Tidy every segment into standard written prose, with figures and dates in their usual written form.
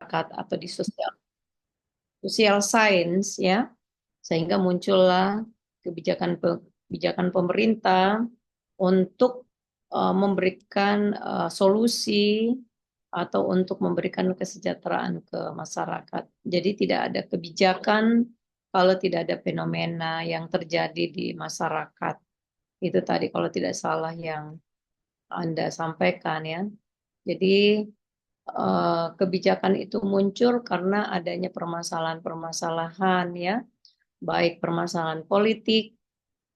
masyarakat atau di social science ya, sehingga muncullah kebijakan pemerintah untuk memberikan solusi atau untuk memberikan kesejahteraan ke masyarakat. Jadi tidak ada kebijakan kalau tidak ada fenomena yang terjadi di masyarakat. Itu tadi kalau tidak salah yang Anda sampaikan ya. Jadi kebijakan itu muncul karena adanya permasalahan-permasalahan ya, baik permasalahan politik,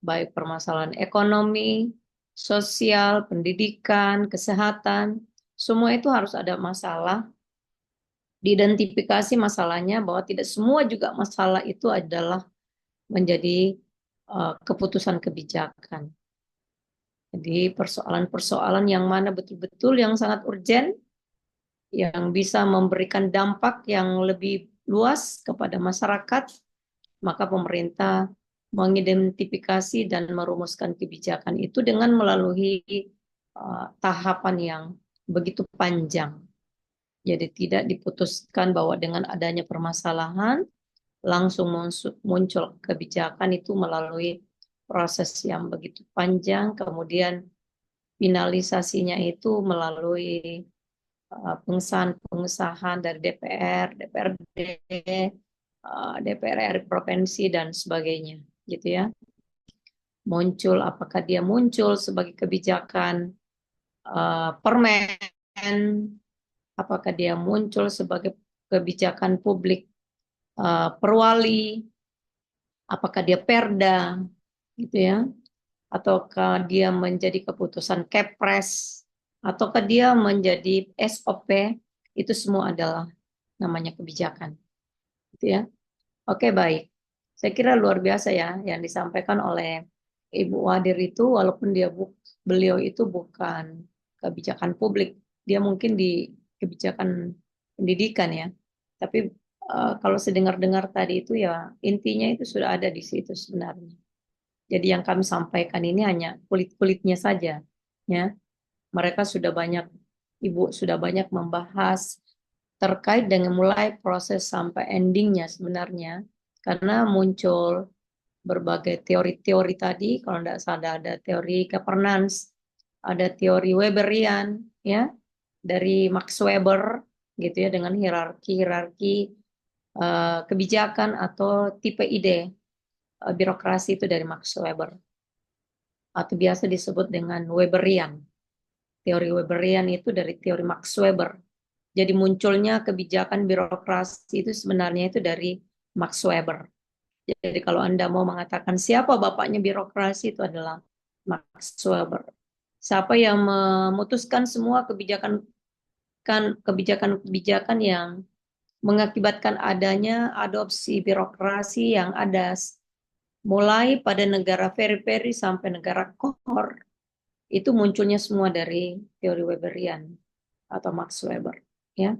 baik permasalahan ekonomi, sosial, pendidikan, kesehatan, semua itu harus ada masalah, diidentifikasi masalahnya bahwa tidak semua juga masalah itu adalah menjadi keputusan kebijakan. Jadi persoalan-persoalan yang mana betul-betul yang sangat urgent, yang bisa memberikan dampak yang lebih luas kepada masyarakat, maka pemerintah mengidentifikasi dan merumuskan kebijakan itu dengan melalui tahapan yang begitu panjang. Jadi tidak diputuskan bahwa dengan adanya permasalahan langsung muncul kebijakan itu melalui proses yang begitu panjang, kemudian finalisasinya itu melalui pengesahan dari DPR, DPRD, DPR RI provinsi dan sebagainya, gitu ya. Muncul, apakah dia muncul sebagai kebijakan permen, apakah dia muncul sebagai kebijakan publik perwali, apakah dia perda, gitu ya, ataukah dia menjadi keputusan Kepres, ataukah dia menjadi SOP, itu semua adalah namanya kebijakan, gitu ya. Oke, baik. Saya kira luar biasa ya yang disampaikan oleh Ibu Wadir itu, walaupun beliau itu bukan kebijakan publik, dia mungkin di kebijakan pendidikan ya. Tapi kalau saya dengar-dengar tadi itu ya intinya itu sudah ada di situ sebenarnya. Jadi yang kami sampaikan ini hanya kulit-kulitnya saja, ya. Mereka sudah banyak, Ibu sudah banyak membahas terkait dengan mulai proses sampai endingnya sebenarnya, karena muncul berbagai teori-teori tadi, kalau tidak salah ada teori governance, ada teori Weberian, ya, dari Max Weber, gitu ya, dengan hierarki-hierarki kebijakan atau tipe ide birokrasi itu dari Max Weber, atau biasa disebut dengan Weberian. Teori Weberian itu dari teori Max Weber. Jadi munculnya kebijakan birokrasi itu sebenarnya itu dari Max Weber. Jadi kalau Anda mau mengatakan siapa bapaknya birokrasi, itu adalah Max Weber. Siapa yang memutuskan semua kebijakan-kebijakan yang mengakibatkan adanya adopsi birokrasi yang ada mulai pada negara peri-peri sampai negara core, itu munculnya semua dari teori Weberian atau Max Weber, ya.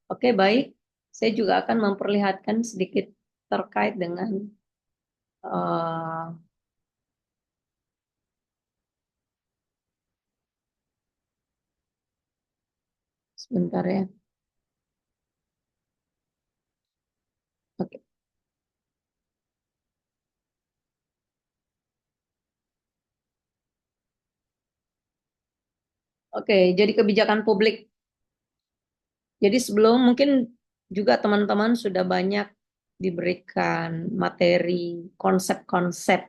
Oke, baik. Saya juga akan memperlihatkan sedikit terkait dengan uh, sebentar ya. Oke. Oke, jadi kebijakan publik. Jadi sebelum mungkin juga teman-teman sudah banyak diberikan materi, konsep-konsep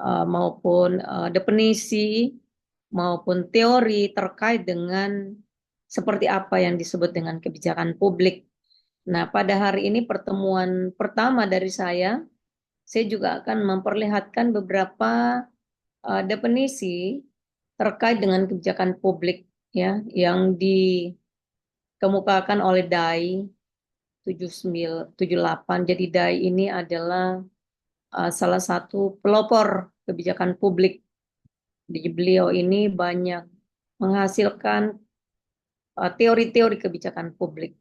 maupun definisi maupun teori terkait dengan seperti apa yang disebut dengan kebijakan publik. Nah, pada hari ini pertemuan pertama dari saya juga akan memperlihatkan beberapa definisi terkait dengan kebijakan publik ya yang dikemukakan oleh DAI 7978. Jadi DAI ini adalah salah satu pelopor kebijakan publik. Jadi beliau ini banyak menghasilkan teori-teori kebijakan publik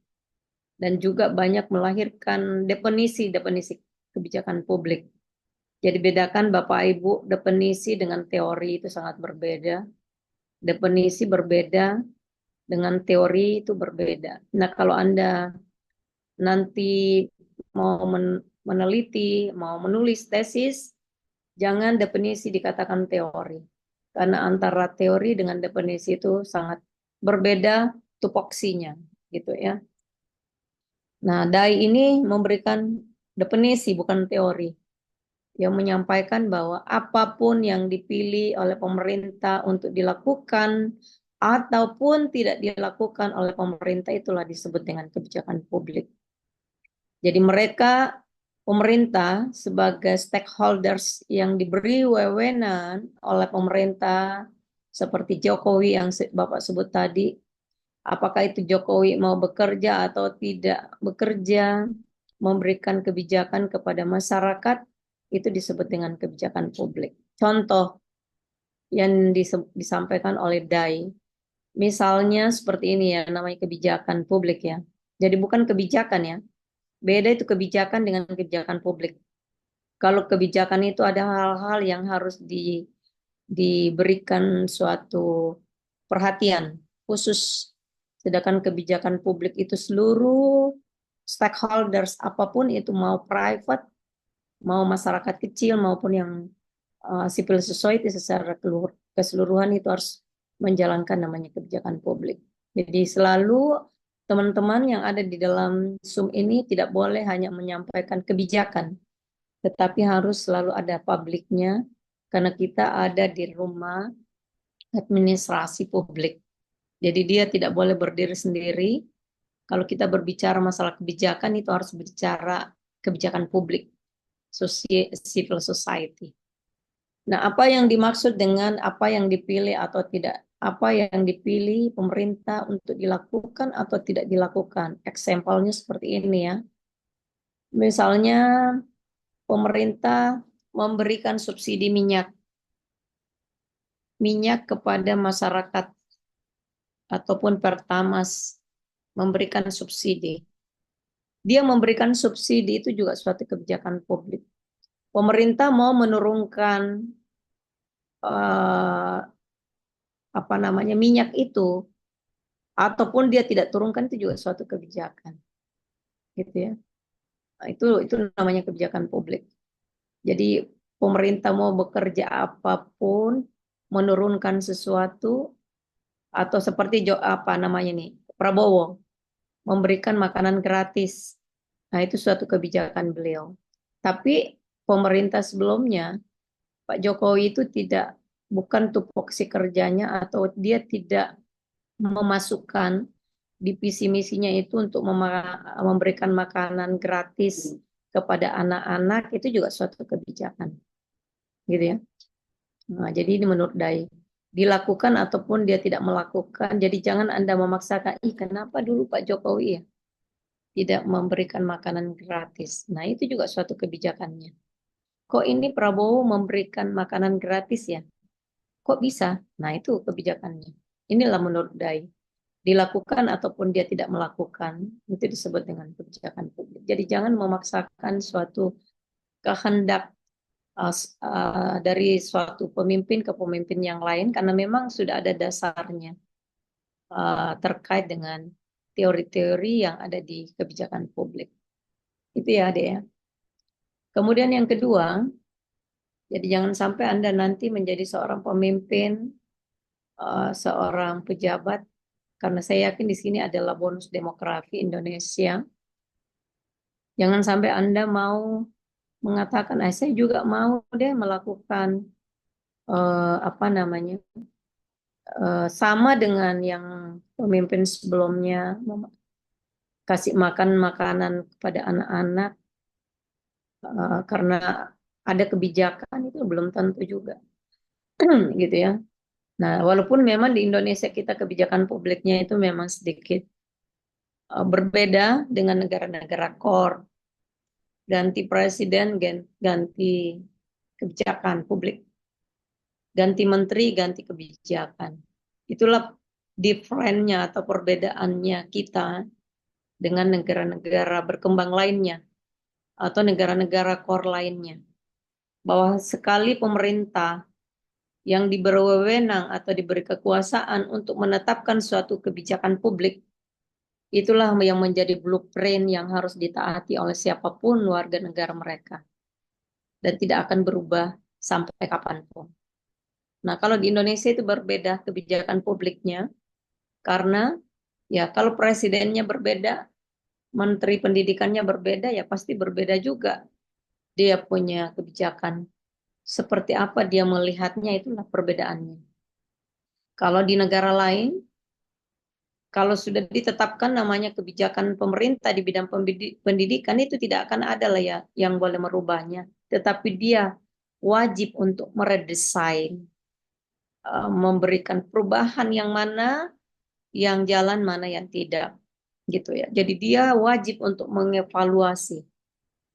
dan juga banyak melahirkan definisi-definisi kebijakan publik. Jadi bedakan Bapak Ibu, definisi dengan teori itu sangat berbeda. Definisi berbeda dengan teori itu berbeda. Nah, kalau Anda nanti mau meneliti, mau menulis tesis, jangan definisi dikatakan teori. Karena antara teori dengan definisi itu sangat berbeda tupoksinya, gitu ya. Nah, Dai ini memberikan definisi bukan teori, yang menyampaikan bahwa apapun yang dipilih oleh pemerintah untuk dilakukan ataupun tidak dilakukan oleh pemerintah itulah disebut dengan kebijakan publik. Jadi mereka pemerintah sebagai stakeholders yang diberi wewenang oleh pemerintah seperti Jokowi yang Bapak sebut tadi, apakah itu Jokowi mau bekerja atau tidak bekerja, memberikan kebijakan kepada masyarakat, itu disebut dengan kebijakan publik. Contoh yang disampaikan oleh Dai, misalnya seperti ini ya, namanya kebijakan publik ya. Jadi bukan kebijakan ya, beda itu kebijakan dengan kebijakan publik. Kalau kebijakan itu ada hal-hal yang harus diberikan suatu perhatian khusus. Sedangkan kebijakan publik itu seluruh stakeholders apapun itu mau private, mau masyarakat kecil maupun yang civil society secara keseluruhan itu harus menjalankan namanya kebijakan publik. Jadi selalu teman-teman yang ada di dalam Zoom ini tidak boleh hanya menyampaikan kebijakan, tetapi harus selalu ada publiknya karena kita ada di rumah administrasi publik. Jadi dia tidak boleh berdiri sendiri. Kalau kita berbicara masalah kebijakan itu harus bicara kebijakan publik, civil society. Nah, apa yang dimaksud dengan apa yang dipilih atau tidak? Apa yang dipilih pemerintah untuk dilakukan atau tidak dilakukan? Eksempelnya seperti ini ya. Misalnya pemerintah memberikan subsidi minyak kepada masyarakat ataupun Pertamas memberikan subsidi. Dia memberikan subsidi itu juga suatu kebijakan publik. Pemerintah mau menurunkan eh, apa namanya minyak itu ataupun dia tidak turunkan itu juga suatu kebijakan, gitu ya. Nah, itu namanya kebijakan publik. Jadi pemerintah mau bekerja apapun, menurunkan sesuatu atau seperti apa namanya nih Prabowo memberikan makanan gratis. Nah, itu suatu kebijakan beliau. Tapi pemerintah sebelumnya, Pak Jokowi itu tidak, bukan tupoksi kerjanya atau dia tidak memasukkan di visi misinya itu untuk memberikan makanan gratis kepada anak-anak, itu juga suatu kebijakan, gitu ya. Nah, jadi ini menurut Dai dilakukan ataupun dia tidak melakukan. Jadi jangan Anda memaksakan, ih kenapa dulu Pak Jokowi ya tidak memberikan makanan gratis. Nah, itu juga suatu kebijakannya. Kok ini Prabowo memberikan makanan gratis ya? Kok bisa? Nah, itu kebijakannya. Inilah menurut Dai. Dilakukan ataupun dia tidak melakukan, itu disebut dengan kebijakan publik. Jadi jangan memaksakan suatu kehendak dari suatu pemimpin ke pemimpin yang lain karena memang sudah ada dasarnya terkait dengan teori-teori yang ada di kebijakan publik. Itu ya, Ade ya. Kemudian yang kedua, jadi jangan sampai Anda nanti menjadi seorang pemimpin, seorang pejabat, karena saya yakin di sini adalah bonus demografi Indonesia. Jangan sampai Anda mau mengatakan, saya juga mau deh melakukan apa namanya sama dengan yang pemimpin sebelumnya, kasih makan makanan kepada anak-anak karena ada kebijakan itu belum tentu juga, gitu ya. Nah, walaupun memang di Indonesia kita kebijakan publiknya itu memang sedikit berbeda dengan negara-negara core, ganti presiden, ganti kebijakan publik, ganti menteri, ganti kebijakan. Itulah differentnya atau perbedaannya kita dengan negara-negara berkembang lainnya atau negara-negara core lainnya. Bahwa sekali pemerintah yang diberi wewenang atau diberi kekuasaan untuk menetapkan suatu kebijakan publik, itulah yang menjadi blueprint yang harus ditaati oleh siapapun warga negara mereka dan tidak akan berubah sampai kapanpun. Nah, kalau di Indonesia itu berbeda kebijakan publiknya karena ya kalau presidennya berbeda, menteri pendidikannya berbeda, ya pasti berbeda juga. Dia punya kebijakan. Seperti apa dia melihatnya itulah perbedaannya. Kalau di negara lain, kalau sudah ditetapkan namanya kebijakan pemerintah di bidang pendidikan itu tidak akan ada lah ya yang boleh merubahnya. Tetapi dia wajib untuk meredesain, memberikan perubahan yang mana, yang jalan mana yang tidak, gitu ya. Jadi dia wajib untuk mengevaluasi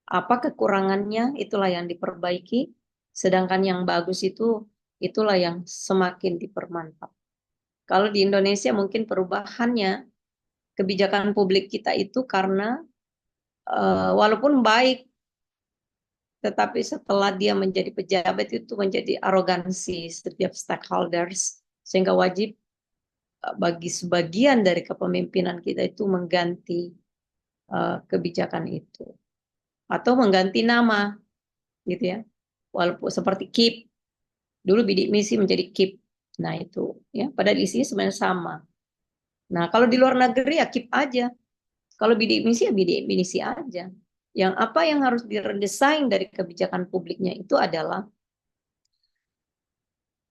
apa kekurangannya, itulah yang diperbaiki, sedangkan yang bagus itulah yang semakin dipermantap. Kalau di Indonesia mungkin perubahannya kebijakan publik kita itu karena walaupun baik, tetapi setelah dia menjadi pejabat itu menjadi arogansi setiap stakeholders, sehingga wajib bagi sebagian dari kepemimpinan kita itu mengganti kebijakan itu atau mengganti nama, gitu ya. Walaupun seperti KIP, dulu bidik misi menjadi KIP. Nah itu, ya, padahal isinya sebenarnya sama. Nah kalau di luar negeri ya KIP aja. Kalau bidik misi ya bidik misi aja. Yang apa yang harus diredesain dari kebijakan publiknya itu adalah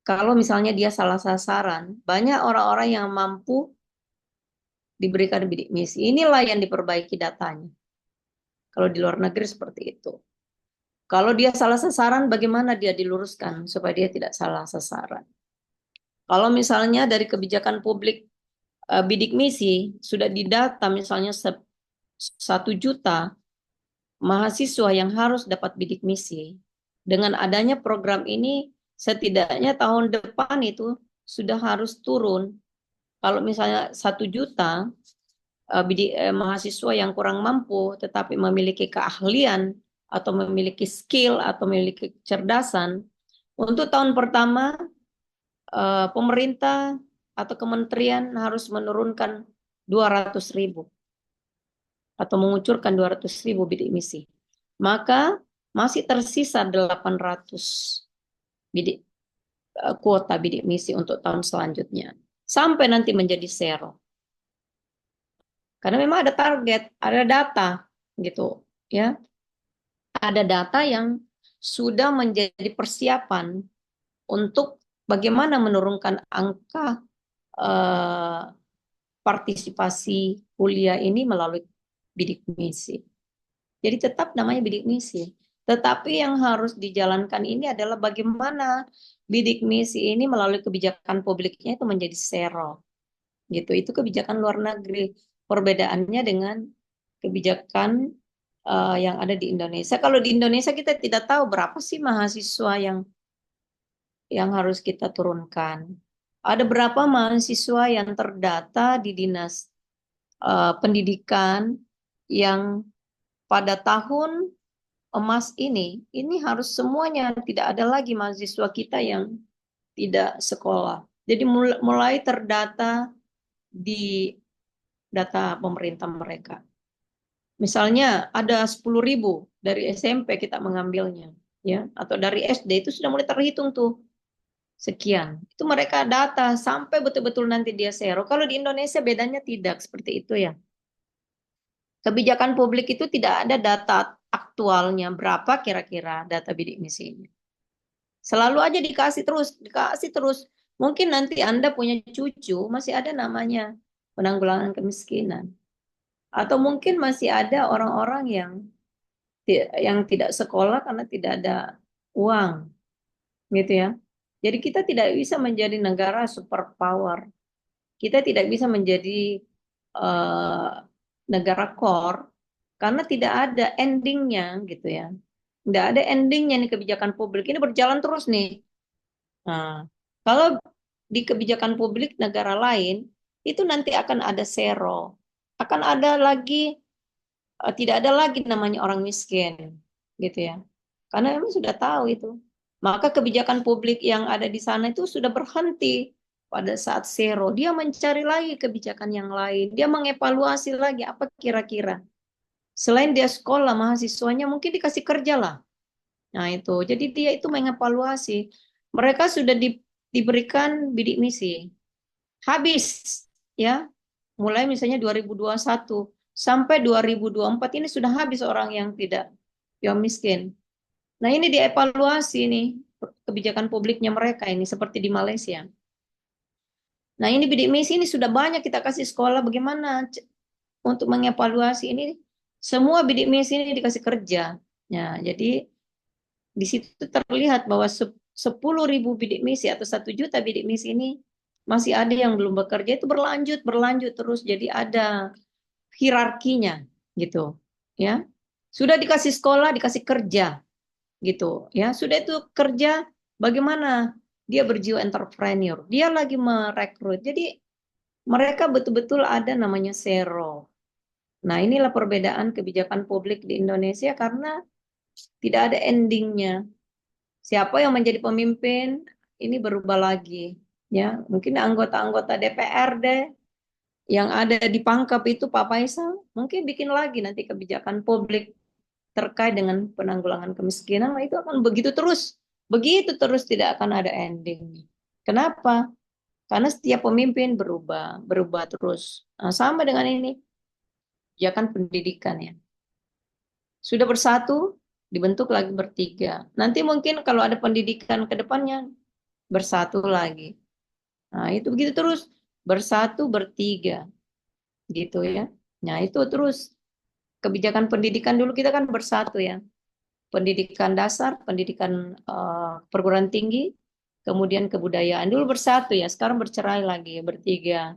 kalau misalnya dia salah sasaran, banyak orang-orang yang mampu diberikan bidik misi. Inilah yang diperbaiki datanya. Kalau di luar negeri seperti itu. Kalau dia salah sasaran, bagaimana dia diluruskan supaya dia tidak salah sasaran? Kalau misalnya dari kebijakan publik bidik misi sudah didata misalnya 1 juta mahasiswa yang harus dapat bidik misi. Dengan adanya program ini, setidaknya tahun depan itu sudah harus turun. Kalau misalnya 1 juta mahasiswa yang kurang mampu, tetapi memiliki keahlian atau memiliki skill atau memiliki kecerdasan, untuk tahun pertama pemerintah atau kementerian harus menurunkan 200.000 atau mengucurkan 200.000 bidik misi. Maka masih tersisa 800 bidik kuota bidik misi untuk tahun selanjutnya. Sampai nanti menjadi zero. Karena memang ada target, ada data gitu, ya. Ada data yang sudah menjadi persiapan untuk bagaimana menurunkan angka eh, partisipasi kuliah ini melalui bidik misi. Jadi tetap namanya bidik misi. Tetapi yang harus dijalankan ini adalah bagaimana bidik misi ini melalui kebijakan publiknya itu menjadi zero. Gitu. Itu kebijakan luar negeri. Perbedaannya dengan kebijakan yang ada di Indonesia. Kalau di Indonesia kita tidak tahu berapa sih mahasiswa yang harus kita turunkan. Ada berapa mahasiswa yang terdata di dinas pendidikan yang pada tahun emas ini harus semuanya, tidak ada lagi mahasiswa kita yang tidak sekolah. Jadi mulai terdata di data pemerintah mereka. Misalnya ada 10.000 dari SMP kita mengambilnya, ya, atau dari SD itu sudah mulai terhitung tuh sekian. Itu mereka data sampai betul-betul nanti dia zero. Kalau di Indonesia bedanya tidak seperti itu ya. Kebijakan publik itu tidak ada data aktualnya berapa kira-kira data bidik misinya. Selalu aja dikasih terus, dikasih terus. Mungkin nanti Anda punya cucu, masih ada namanya penanggulangan kemiskinan. Atau mungkin masih ada orang-orang yang tidak sekolah karena tidak ada uang, gitu ya. Jadi kita tidak bisa menjadi negara superpower. Kita tidak bisa menjadi uh, negara core karena tidak ada endingnya, gitu ya. Tidak ada endingnya nih kebijakan publik ini berjalan terus nih. Nah, kalau di kebijakan publik negara lain itu nanti akan ada zero, akan ada lagi tidak ada lagi namanya orang miskin, gitu ya. Karena memang sudah tahu itu Maka kebijakan publik yang ada di sana itu sudah berhenti pada saat zero. Dia mencari lagi kebijakan yang lain. Dia mengevaluasi lagi apa kira-kira. Selain dia sekolah, mahasiswanya mungkin dikasih kerja lah. Nah itu, jadi dia itu mengevaluasi. Mereka sudah diberikan bidik misi. Habis, ya. Mulai misalnya 2021 sampai 2024 ini sudah habis orang yang miskin. Nah ini dievaluasi nih kebijakan publiknya mereka ini seperti di Malaysia. Nah ini bidik misi ini sudah banyak kita kasih sekolah bagaimana untuk mengevaluasi ini semua bidik misi ini dikasih kerja. Ya, jadi di situ terlihat bahwa 10.000 bidik misi atau 1 juta bidik misi ini masih ada yang belum bekerja itu berlanjut terus jadi ada hierarkinya gitu ya. Sudah dikasih sekolah, dikasih kerja gitu ya. Sudah itu kerja bagaimana dia berjiwa entrepreneur. Dia lagi merekrut. Jadi mereka betul-betul ada namanya zero. Nah, inilah perbedaan kebijakan publik di Indonesia karena tidak ada endingnya. Siapa yang menjadi pemimpin ini berubah lagi ya. Mungkin anggota-anggota DPRD yang ada di pangkap itu Pak Faisal mungkin bikin lagi nanti kebijakan publik terkait dengan penanggulangan kemiskinan. Nah, itu akan begitu terus tidak akan ada ending. Kenapa? Karena setiap pemimpin berubah terus. Nah, sama dengan ini, kebijakan pendidikan ya. Sudah bersatu, dibentuk lagi bertiga. Nanti mungkin kalau ada pendidikan ke depannya, bersatu lagi. Nah, itu begitu terus, bersatu bertiga, gitu ya. Nah, itu terus kebijakan pendidikan dulu kita kan bersatu ya. Pendidikan dasar, pendidikan perguruan tinggi, kemudian kebudayaan. Dulu bersatu ya, sekarang bercerai lagi, bertiga.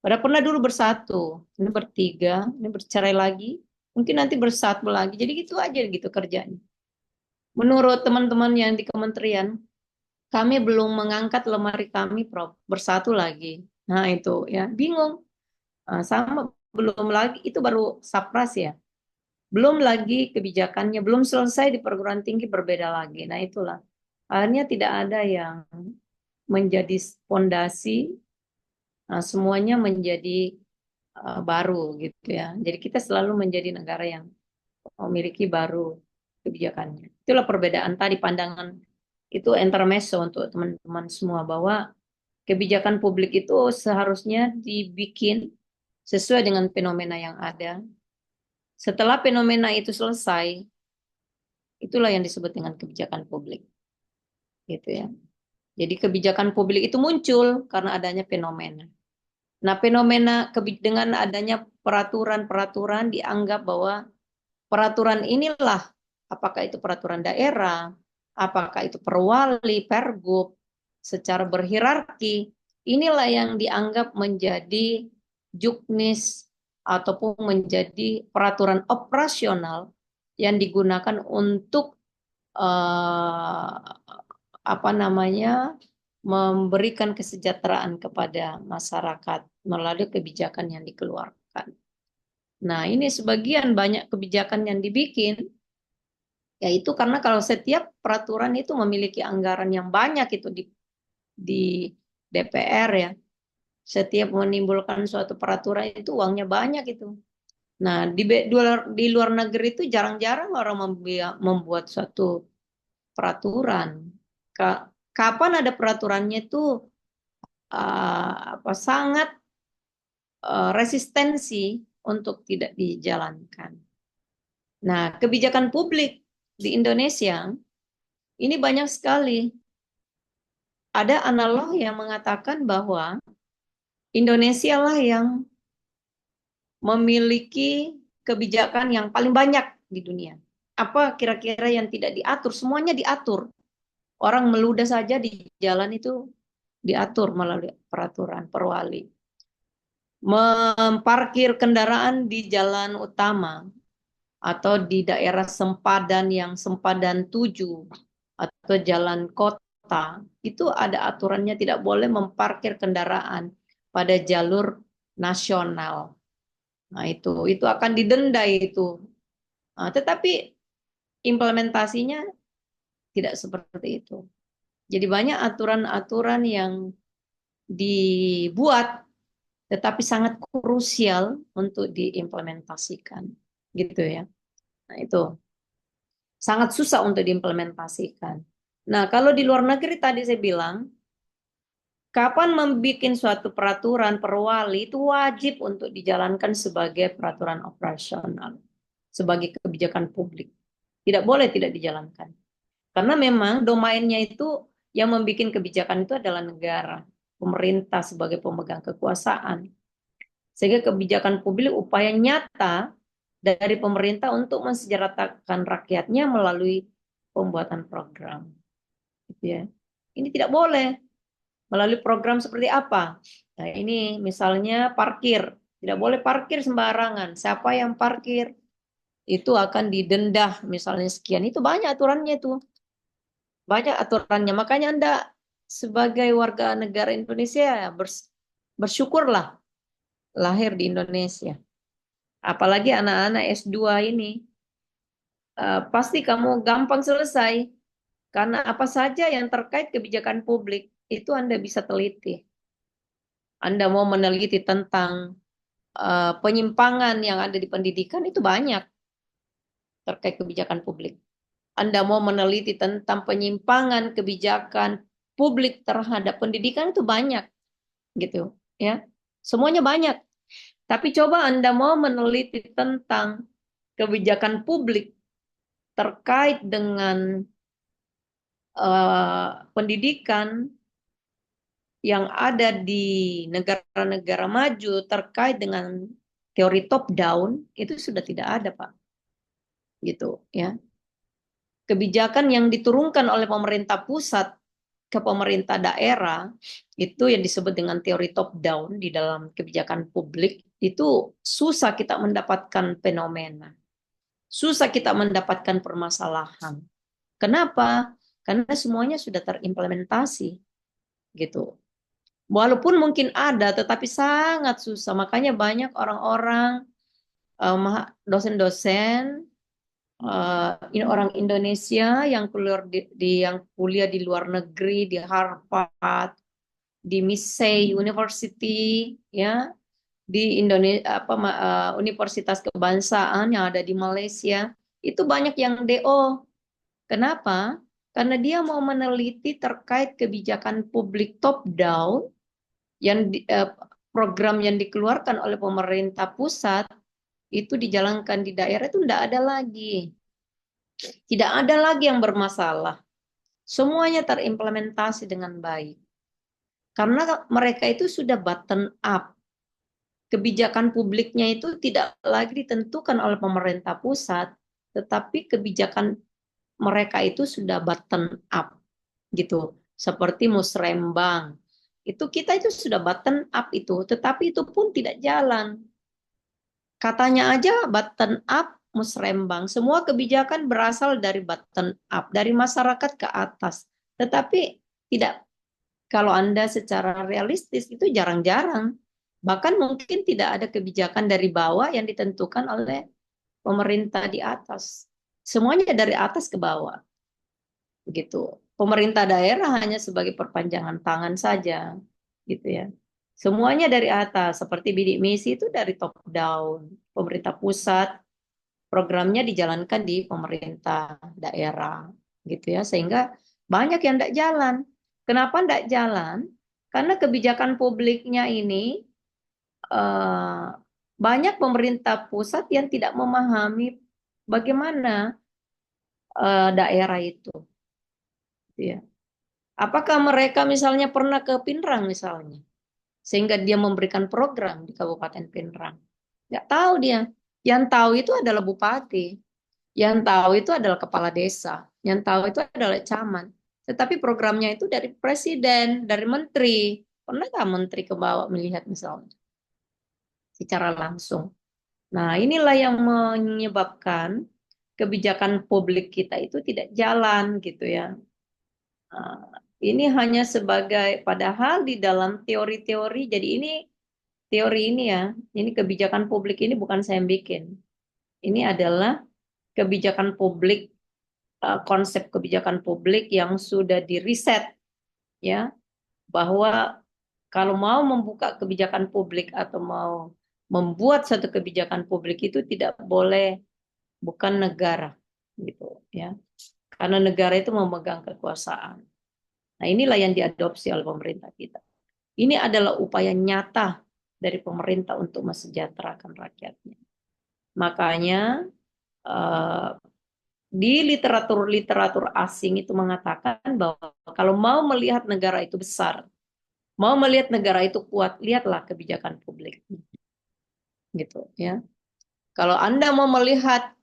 Padahal pernah dulu bersatu, ini bertiga, ini bercerai lagi, mungkin nanti bersatu lagi. Jadi gitu aja gitu kerjanya. Menurut teman-teman yang di kementerian, kami belum mengangkat lemari kami, Prof. Bersatu lagi. Nah itu ya, bingung. Nah, sama belum lagi, itu baru Sapras ya. Belum lagi kebijakannya, belum selesai di perguruan tinggi berbeda lagi. Nah itulah. Akhirnya tidak ada yang menjadi fondasi, semuanya menjadi baru gitu ya. Jadi kita selalu menjadi negara yang memiliki baru kebijakannya. Itulah perbedaan tadi pandangan itu intermezzo untuk teman-teman semua bahwa kebijakan publik itu seharusnya dibikin sesuai dengan fenomena yang ada. Setelah fenomena itu selesai, itulah yang disebut dengan kebijakan publik, gitu ya. Jadi kebijakan publik itu muncul karena adanya fenomena. Nah, fenomena dengan adanya peraturan-peraturan dianggap bahwa peraturan inilah, apakah itu peraturan daerah, apakah itu perwali, pergub, secara berhierarki, inilah yang dianggap menjadi juknis ataupun menjadi peraturan operasional yang digunakan untuk eh, apa namanya memberikan kesejahteraan kepada masyarakat melalui kebijakan yang dikeluarkan. Nah, ini sebagian banyak kebijakan yang dibikin, yaitu karena kalau setiap peraturan itu memiliki anggaran yang banyak itu di DPR ya. Setiap menimbulkan suatu peraturan itu uangnya banyak itu. Nah, di luar negeri itu jarang-jarang orang membuat suatu peraturan. Kapan ada peraturannya itu sangat resistensi untuk tidak dijalankan. Nah, kebijakan publik di Indonesia ini banyak sekali. Ada analog yang mengatakan bahwa Indonesia lah yang memiliki kebijakan yang paling banyak di dunia. Apa kira-kira yang tidak diatur? Semuanya diatur. Orang meludah saja di jalan itu diatur melalui peraturan perwali. Memparkir kendaraan di jalan utama atau di daerah sempadan yang sempadan 7 atau jalan kota, itu ada aturannya tidak boleh memparkir kendaraan pada jalur nasional. Nah, itu akan didenda itu. Nah, tetapi implementasinya Tidak seperti itu. Jadi banyak aturan-aturan yang dibuat tetapi sangat krusial untuk diimplementasikan. Gitu ya. Nah, itu sangat susah untuk diimplementasikan. Nah, kalau di luar negeri tadi saya bilang, kapan membuat suatu peraturan perwali itu wajib untuk dijalankan sebagai peraturan operasional, sebagai kebijakan publik. Tidak boleh tidak dijalankan. Karena memang domainnya itu yang membuat kebijakan itu adalah negara, pemerintah sebagai pemegang kekuasaan. Sehingga kebijakan publik upaya nyata dari pemerintah untuk mensejahterakan rakyatnya melalui pembuatan program. Gitu ya. Ini tidak boleh. Melalui program seperti apa? Nah, ini misalnya parkir. Tidak boleh parkir sembarangan. Siapa yang parkir itu akan didenda misalnya sekian. Itu banyak aturannya itu. Banyak aturannya. Makanya Anda sebagai warga negara Indonesia bersyukurlah lahir di Indonesia. Apalagi anak-anak S2 ini. Pasti kamu gampang selesai. Karena apa saja yang terkait kebijakan publik itu Anda bisa teliti. Anda mau meneliti tentang penyimpangan yang ada di pendidikan itu banyak terkait kebijakan publik. Anda mau meneliti tentang penyimpangan kebijakan publik terhadap pendidikan itu banyak gitu ya. Semuanya banyak. Tapi coba Anda mau meneliti tentang kebijakan publik terkait dengan pendidikan yang ada di negara-negara maju terkait dengan teori top down itu sudah tidak ada, Pak. Gitu ya. Kebijakan yang diturunkan oleh pemerintah pusat ke pemerintah daerah itu yang disebut dengan teori top down di dalam kebijakan publik itu susah kita mendapatkan fenomena. Susah kita mendapatkan permasalahan. Kenapa? Karena semuanya sudah terimplementasi gitu. Walaupun mungkin ada, tetapi sangat susah. Makanya banyak orang-orang, dosen-dosen, ini orang Indonesia yang kuliah yang kuliah di luar negeri, di Harvard, di Misei University, ya, di Indonesia Universitas Kebangsaan yang ada di Malaysia, itu banyak yang DO. Kenapa? Karena dia mau meneliti terkait kebijakan publik top down yang program yang dikeluarkan oleh pemerintah pusat itu dijalankan di daerah itu tidak ada lagi. Tidak ada lagi yang bermasalah. Semuanya terimplementasi dengan baik. Karena mereka itu sudah button up. Kebijakan publiknya itu tidak lagi ditentukan oleh pemerintah pusat, tetapi kebijakan mereka itu sudah button up. Gitu. Seperti musrembang. Kita itu sudah button up itu, tetapi itu pun tidak jalan. Katanya aja button up musrembang. Semua kebijakan berasal dari button up, dari masyarakat ke atas. Tetapi tidak, kalau Anda secara realistis itu jarang-jarang. Bahkan mungkin tidak ada kebijakan dari bawah yang ditentukan oleh pemerintah di atas. Semuanya dari atas ke bawah. Gitu. Pemerintah daerah hanya sebagai perpanjangan tangan saja, gitu ya. Semuanya dari atas, seperti bidik misi itu dari top down. Pemerintah pusat programnya dijalankan di pemerintah daerah, gitu ya. Sehingga banyak yang tidak jalan. Kenapa tidak jalan? Karena kebijakan publiknya ini eh, banyak pemerintah pusat yang tidak memahami bagaimana daerah itu, gitu ya. Apakah mereka misalnya pernah ke Pinrang misalnya, sehingga dia memberikan program di Kabupaten Pinrang? Nggak tahu dia. Yang tahu itu adalah bupati, yang tahu itu adalah kepala desa, yang tahu itu adalah camat. Tetapi programnya itu dari presiden, dari menteri. Pernah nggak menteri ke bawah melihat misalnya secara langsung? Nah, inilah yang menyebabkan kebijakan publik kita itu tidak jalan gitu ya. Ini hanya sebagai, padahal di dalam teori-teori, jadi ini teori ini ya, ini kebijakan publik ini bukan saya yang bikin. Ini adalah kebijakan publik konsep kebijakan publik yang sudah diriset, ya, bahwa kalau mau membuka kebijakan publik atau mau membuat satu kebijakan publik itu tidak boleh bukan negara, gitu ya, karena negara itu memegang kekuasaan. Nah, inilah yang diadopsi oleh pemerintah kita. Ini adalah upaya nyata dari pemerintah untuk mesejahterakan rakyatnya. Makanya eh, di literatur asing itu mengatakan bahwa kalau mau melihat negara itu besar, mau melihat negara itu kuat, lihatlah kebijakan publik, gitu ya. Kalau Anda mau melihat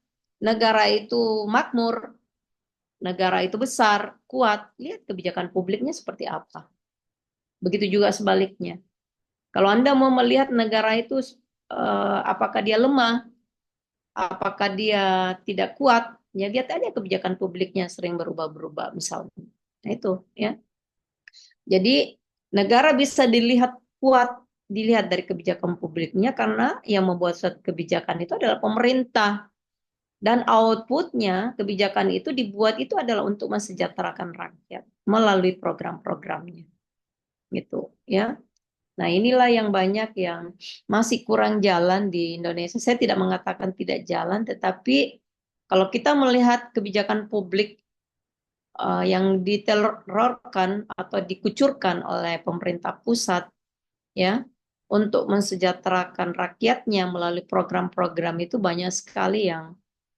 negara itu makmur, negara itu besar, kuat, lihat kebijakan publiknya seperti apa. Begitu juga sebaliknya. Kalau Anda mau melihat negara itu apakah dia lemah, apakah dia tidak kuat, ya lihat aja kebijakan publiknya sering berubah-berubah misalnya. Nah itu ya. Jadi negara bisa dilihat kuat, dilihat dari kebijakan publiknya karena yang membuat suatu kebijakan itu adalah pemerintah. Dan outputnya kebijakan itu dibuat itu adalah untuk mensejahterakan rakyat melalui program-programnya, gitu ya. Nah, inilah yang banyak yang masih kurang jalan di Indonesia. Saya tidak mengatakan tidak jalan, tetapi kalau kita melihat kebijakan publik yang diterorkan atau dikucurkan oleh pemerintah pusat, ya, untuk mensejahterakan rakyatnya melalui program-program itu banyak sekali yang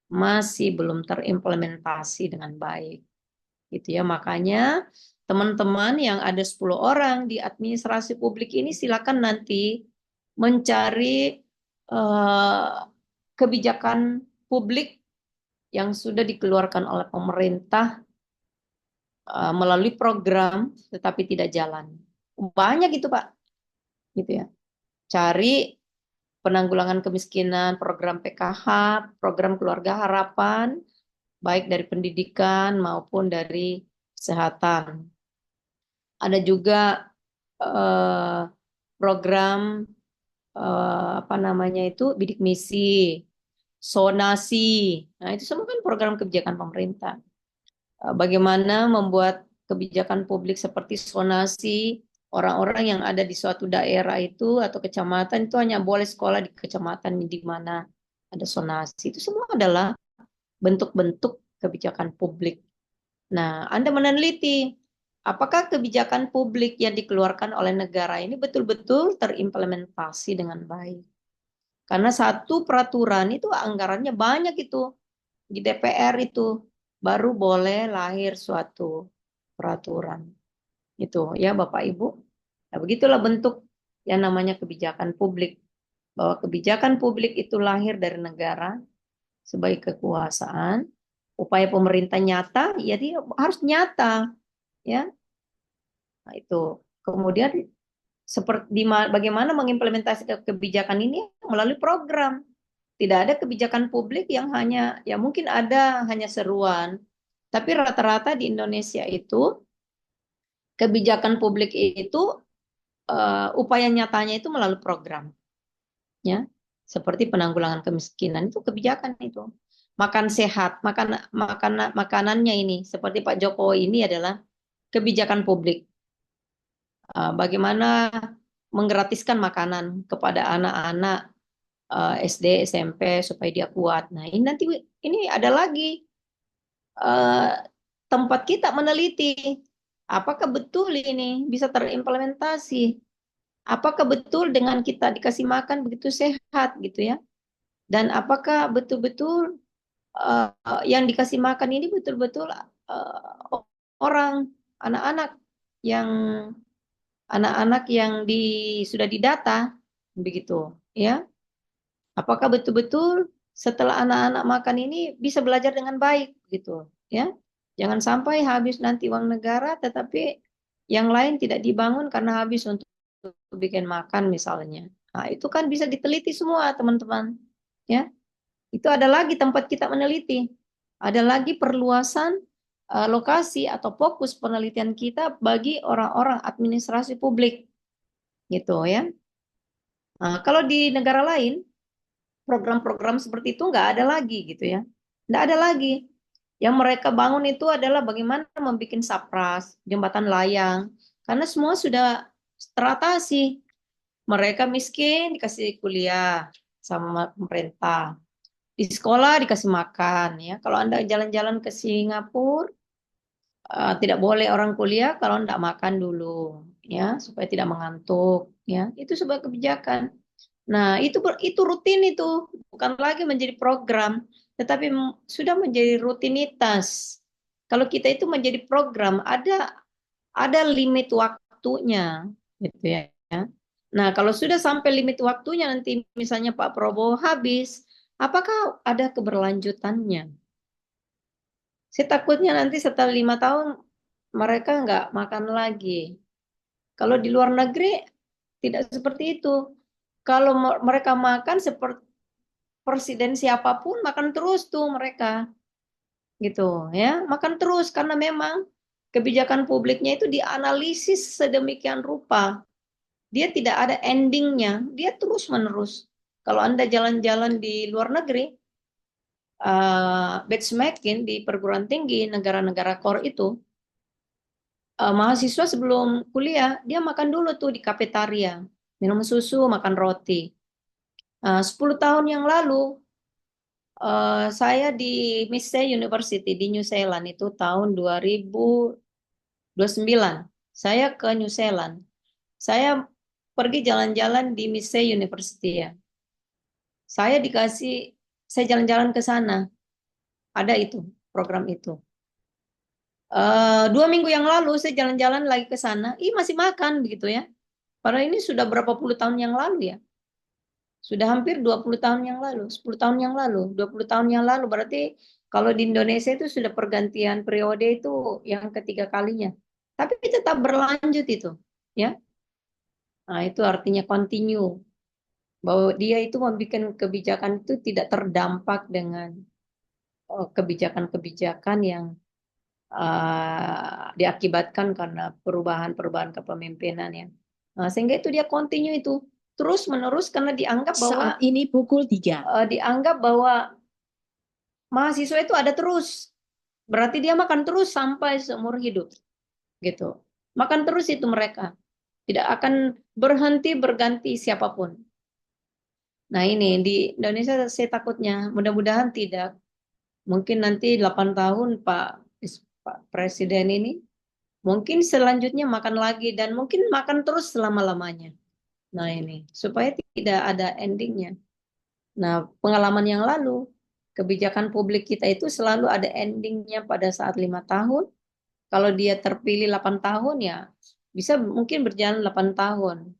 masih belum terimplementasi dengan baik, gitu ya. Makanya teman-teman yang ada 10 orang di administrasi publik ini silakan nanti mencari eh, kebijakan publik yang sudah dikeluarkan oleh pemerintah melalui program tetapi tidak jalan. Banyak itu, Pak. Gitu ya. Cari penanggulangan kemiskinan, program PKH, program keluarga harapan, baik dari pendidikan maupun dari kesehatan. Ada juga eh, program apa namanya itu bidik misi, sonasi. Nah, itu semua kan program kebijakan pemerintah. Bagaimana membuat kebijakan publik seperti sonasi, orang-orang yang ada di suatu daerah itu atau kecamatan itu hanya boleh sekolah di kecamatan di mana ada sonasi. Itu semua adalah bentuk-bentuk kebijakan publik. Nah, Anda meneliti apakah kebijakan publik yang dikeluarkan oleh negara ini betul-betul terimplementasi dengan baik. Karena satu peraturan itu anggarannya banyak itu. Di DPR itu baru boleh lahir suatu peraturan. Itu ya Bapak Ibu. Nah, begitulah bentuk yang namanya kebijakan publik. Bahwa kebijakan publik itu lahir dari negara sebagai kekuasaan, upaya pemerintah nyata, ya dia harus nyata, ya. Nah, itu. Kemudian seperti bagaimana mengimplementasikan kebijakan ini melalui program. Tidak ada kebijakan publik yang hanya, ya mungkin ada hanya seruan, tapi rata-rata di Indonesia itu kebijakan publik itu upaya nyatanya itu melalui program, ya. Seperti penanggulangan kemiskinan itu kebijakan itu. Makan sehat, makanannya ini seperti Pak Jokowi ini adalah kebijakan publik. Bagaimana menggratiskan makanan kepada anak-anak SD, SMP supaya dia kuat. Nah, ini nanti ini ada lagi eh, tempat kita meneliti apakah betul ini bisa terimplementasi. Apakah betul dengan kita dikasih makan begitu sehat gitu ya? Dan apakah betul-betul yang dikasih makan ini betul-betul orang anak-anak yang sudah didata begitu ya? Apakah betul-betul setelah anak-anak makan ini bisa belajar dengan baik gitu ya? Jangan sampai habis nanti uang negara tetapi yang lain tidak dibangun karena habis untuk bikin makan misalnya. Nah, itu kan bisa diteliti semua teman-teman ya. Itu ada lagi tempat kita meneliti. Ada lagi perluasan lokasi atau fokus penelitian kita bagi orang-orang administrasi publik gitu ya. Nah, kalau di negara lain program-program seperti itu nggak ada lagi gitu ya. Nggak ada lagi. Yang mereka bangun itu adalah bagaimana membuat sapras, jembatan layang, karena semua sudah teratasi. Mereka miskin dikasih kuliah sama pemerintah. Di sekolah dikasih makan ya. Kalau Anda jalan-jalan ke Singapura, tidak boleh orang kuliah kalau tidak makan dulu ya, supaya tidak mengantuk ya. Itu sebuah kebijakan. Nah, itu rutin itu, bukan lagi menjadi program, tetapi sudah menjadi rutinitas. Kalau kita itu menjadi program, ada limit waktunya gitu ya. Nah, kalau sudah sampai limit waktunya nanti misalnya Pak Prabowo habis, apakah ada keberlanjutannya? Saya takutnya nanti setelah 5 tahun mereka nggak makan lagi. Kalau di luar negeri tidak seperti itu. Kalau mereka makan seperti presiden siapapun makan terus tuh mereka gitu ya, makan terus karena memang kebijakan publiknya itu dianalisis sedemikian rupa. Dia tidak ada endingnya, dia terus menerus. Kalau Anda jalan-jalan di luar negeri, benchmarking di perguruan tinggi negara-negara core itu, mahasiswa sebelum kuliah dia makan dulu tuh di kafetaria, minum susu, makan roti. 10 tahun yang lalu saya di Massey University di New Zealand itu tahun 2029. Saya ke New Zealand. Saya pergi jalan-jalan di Massey University ya. Saya jalan-jalan ke sana. Ada itu, program itu. 2 minggu yang lalu saya jalan-jalan lagi ke sana. Ih, masih makan begitu ya. Padahal ini sudah berapa puluh tahun yang lalu ya. Sudah hampir 20 tahun yang lalu, 10 tahun yang lalu, 20 tahun yang lalu. Berarti kalau di Indonesia itu sudah pergantian periode itu yang ketiga kalinya. Tapi tetap berlanjut itu, ya. Nah, itu artinya continue bahwa dia itu membuat kebijakan itu tidak terdampak dengan kebijakan-kebijakan yang diakibatkan karena perubahan-perubahan kepemimpinan ya. Nah, sehingga itu dia continue itu terus menerus karena dianggap bahwa Saat ini pukul 3. dianggap bahwa mahasiswa itu ada terus. Berarti dia makan terus sampai seumur hidup. Gitu. Makan terus itu mereka. Tidak akan berhenti berganti siapapun. Nah ini di Indonesia saya takutnya. Mudah-mudahan tidak. Mungkin nanti 8 tahun Pak Presiden ini. Mungkin selanjutnya makan lagi. Dan mungkin makan terus selama-lamanya. Nah ini. Supaya tidak ada endingnya. Nah pengalaman yang lalu. Kebijakan publik kita itu selalu ada endingnya pada saat 5 tahun. Kalau dia terpilih 8 tahun ya bisa mungkin berjalan 8 tahun.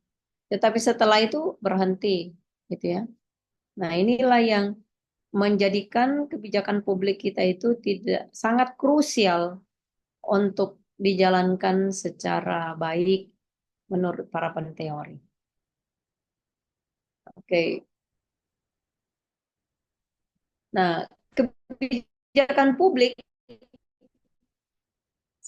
Tetapi setelah itu berhenti gitu ya. Nah, inilah yang menjadikan kebijakan publik kita itu tidak sangat krusial untuk dijalankan secara baik menurut para penteori. Oke. Nah, kebijakan publik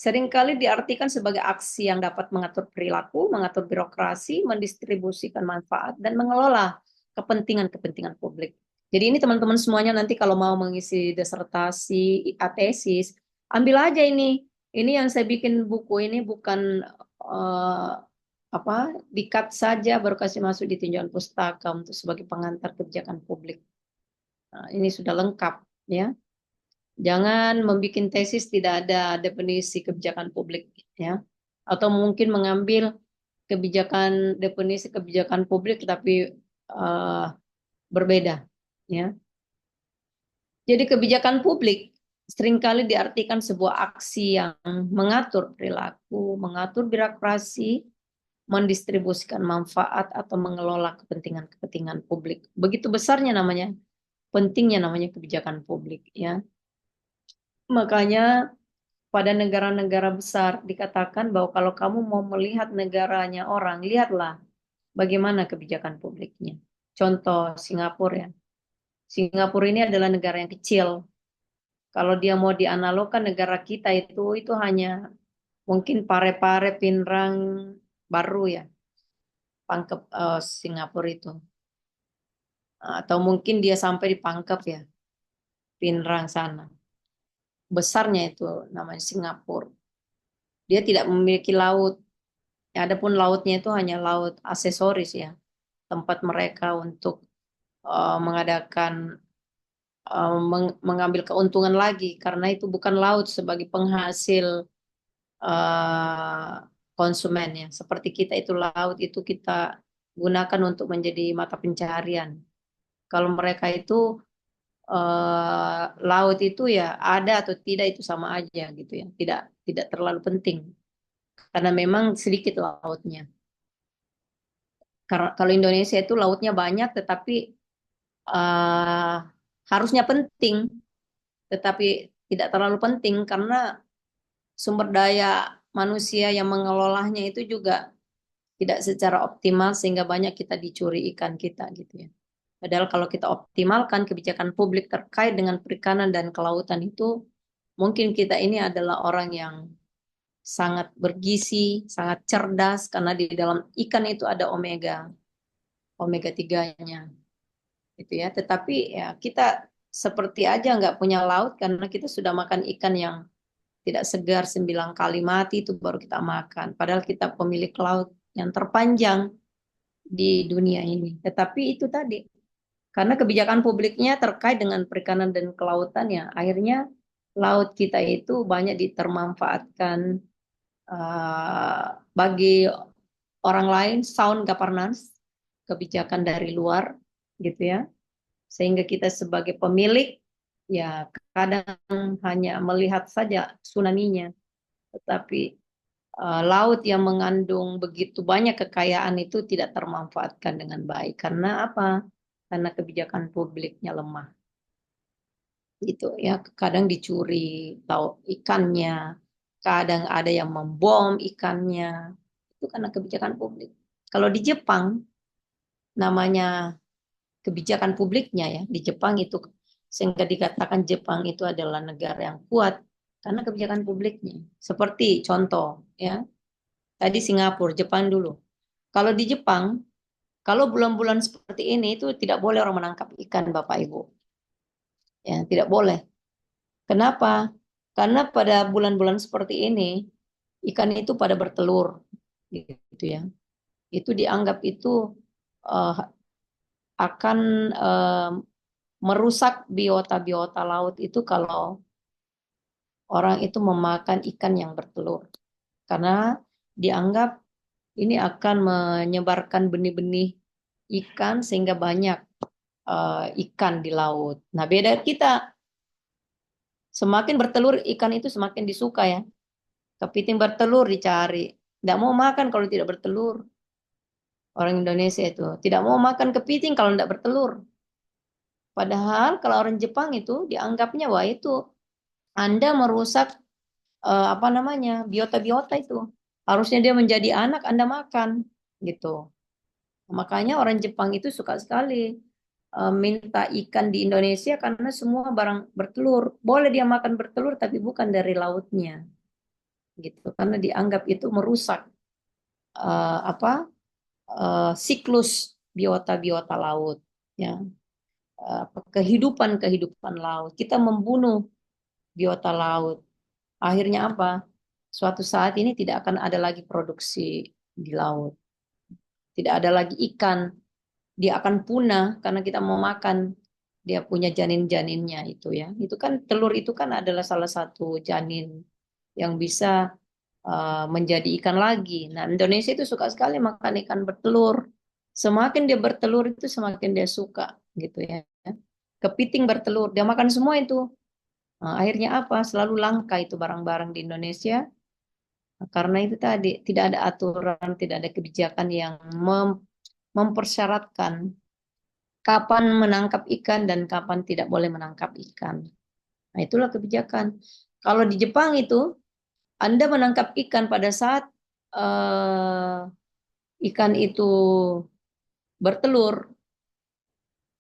seringkali diartikan sebagai aksi yang dapat mengatur perilaku, mengatur birokrasi, mendistribusikan manfaat, dan mengelola kepentingan-kepentingan publik. Jadi ini teman-teman semuanya nanti kalau mau mengisi disertasi, tesis, ambil aja ini. Ini yang saya bikin buku ini bukan uh, apa di-cut saja baru kasih masuk di tinjauan pustaka untuk sebagai pengantar kebijakan publik. Nah, ini sudah lengkap ya. Jangan membuat tesis tidak ada definisi kebijakan publik ya. Atau mungkin mengambil definisi kebijakan publik tapi uh, berbeda ya. Jadi kebijakan publik seringkali diartikan sebuah aksi yang mengatur perilaku, mengatur birokrasi, mendistribusikan manfaat atau mengelola kepentingan-kepentingan publik. Begitu besarnya namanya, pentingnya namanya kebijakan publik ya. Makanya pada negara-negara besar dikatakan bahwa kalau kamu mau melihat negaranya orang, lihatlah bagaimana kebijakan publiknya. Contoh Singapura ya. Singapura ini adalah negara yang kecil. Kalau dia mau dianalogkan negara kita itu hanya mungkin Pare-Pare, Pinrang, Baru ya, Pangkep Singapura itu. Atau mungkin dia sampai di Pangkep ya, Pinrang sana. besarnya itu namanya Singapura. Dia tidak memiliki laut. Adapun lautnya itu hanya laut aksesoris ya, tempat mereka untuk mengadakan mengambil keuntungan lagi karena itu bukan laut sebagai penghasil eh, konsumen ya. Seperti kita itu laut itu kita gunakan untuk menjadi mata pencarian. Kalau mereka itu laut itu ya ada atau tidak itu sama aja gitu ya. Tidak terlalu penting karena memang sedikit lautnya. Karena kalau Indonesia itu lautnya banyak tetapi eh, harusnya penting tetapi tidak terlalu penting karena sumber daya manusia yang mengelolanya itu juga tidak secara optimal sehingga banyak kita dicuri ikan kita gitu ya. Padahal kalau kita optimalkan kebijakan publik terkait dengan perikanan dan kelautan itu, mungkin kita ini adalah orang yang sangat bergizi, sangat cerdas karena di dalam ikan itu ada omega 3-nya gitu ya. Tetapi ya kita seperti aja nggak punya laut karena kita sudah makan ikan yang tidak segar 9 kali mati itu baru kita makan. Padahal kita pemilik laut yang terpanjang di dunia ini. Tetapi itu tadi, karena kebijakan publiknya terkait dengan perikanan dan kelautan ya, akhirnya laut kita itu banyak ditermanfaatkan bagi orang lain, sound governance, kebijakan dari luar gitu ya. Sehingga kita sebagai pemilik ya kadang hanya melihat saja tsunami-nya, tetapi laut yang mengandung begitu banyak kekayaan itu tidak termanfaatkan dengan baik. Karena apa? Karena kebijakan publiknya lemah. Itu ya, kadang dicuri tahu ikannya, kadang ada yang membom ikannya. Itu karena kebijakan publik. Kalau di Jepang namanya kebijakan publiknya ya, di Jepang itu sehingga dikatakan Jepang itu adalah negara yang kuat karena kebijakan publiknya. Seperti contoh ya, tadi Singapura, Jepang dulu. Kalau di Jepang, kalau bulan-bulan seperti ini itu tidak boleh orang menangkap ikan, Bapak Ibu. Ya, tidak boleh. Kenapa? Karena pada bulan-bulan seperti ini ikan itu pada bertelur, gitu ya. Itu dianggap itu eh, akan merusak biota-biota laut itu kalau orang itu memakan ikan yang bertelur. Karena dianggap ini akan menyebarkan benih-benih ikan sehingga banyak ikan di laut. Nah, beda kita. Semakin bertelur ikan itu semakin disuka ya. Kepiting bertelur dicari. Tidak mau makan kalau tidak bertelur. Orang Indonesia itu tidak mau makan kepiting kalau tidak bertelur. Padahal kalau orang Jepang itu dianggapnya wah itu Anda merusak apa namanya biota-biota itu. Harusnya dia menjadi anak Anda makan gitu. Makanya orang Jepang itu suka sekali minta ikan di Indonesia karena semua barang bertelur. Boleh dia makan bertelur tapi bukan dari lautnya gitu. Karena dianggap itu merusak apa siklus biota-biota laut ya. Kehidupan-kehidupan laut. Kita membunuh biota laut. Akhirnya apa? Suatu saat ini tidak akan ada lagi produksi di laut. Tidak ada lagi ikan, dia akan punah karena kita mau makan dia punya janin-janinnya itu ya. Itu kan telur itu kan adalah salah satu janin yang bisa menjadi ikan lagi. Nah, Indonesia itu suka sekali makan ikan bertelur. Semakin dia bertelur itu semakin dia suka gitu ya. Kepiting bertelur, dia makan semua itu. Nah, akhirnya apa? Selalu langka itu barang-barang di Indonesia. Karena itu tadi tidak ada aturan, tidak ada kebijakan yang mempersyaratkan kapan menangkap ikan dan kapan tidak boleh menangkap ikan. Nah, itulah kebijakan. Kalau di Jepang itu, Anda menangkap ikan pada saat ikan itu bertelur,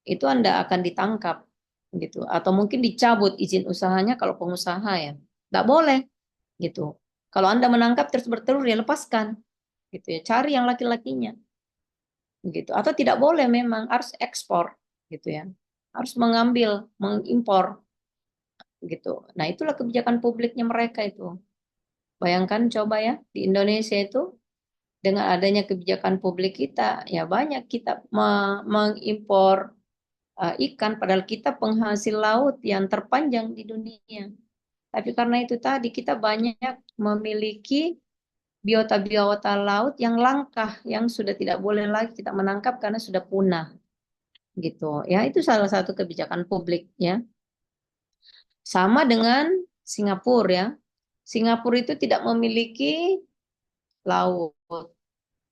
itu Anda akan ditangkap gitu. Atau mungkin dicabut izin usahanya kalau pengusaha ya. Tidak boleh gitu. Kalau Anda menangkap terus bertelur ya lepaskan gitu ya. Cari yang laki-lakinya gitu. Atau tidak boleh memang harus ekspor gitu ya. Harus mengambil, mengimpor gitu. Nah, itulah kebijakan publiknya mereka itu. Bayangkan coba ya, di Indonesia itu dengan adanya kebijakan publik kita, ya banyak kita mengimpor ikan, padahal kita penghasil laut yang terpanjang di dunia. Tapi karena itu tadi kita banyak memiliki biota-biota laut yang langka, yang sudah tidak boleh lagi kita menangkap karena sudah punah, gitu. Ya, itu salah satu kebijakan publik ya. Sama dengan Singapura ya. Singapura itu tidak memiliki laut,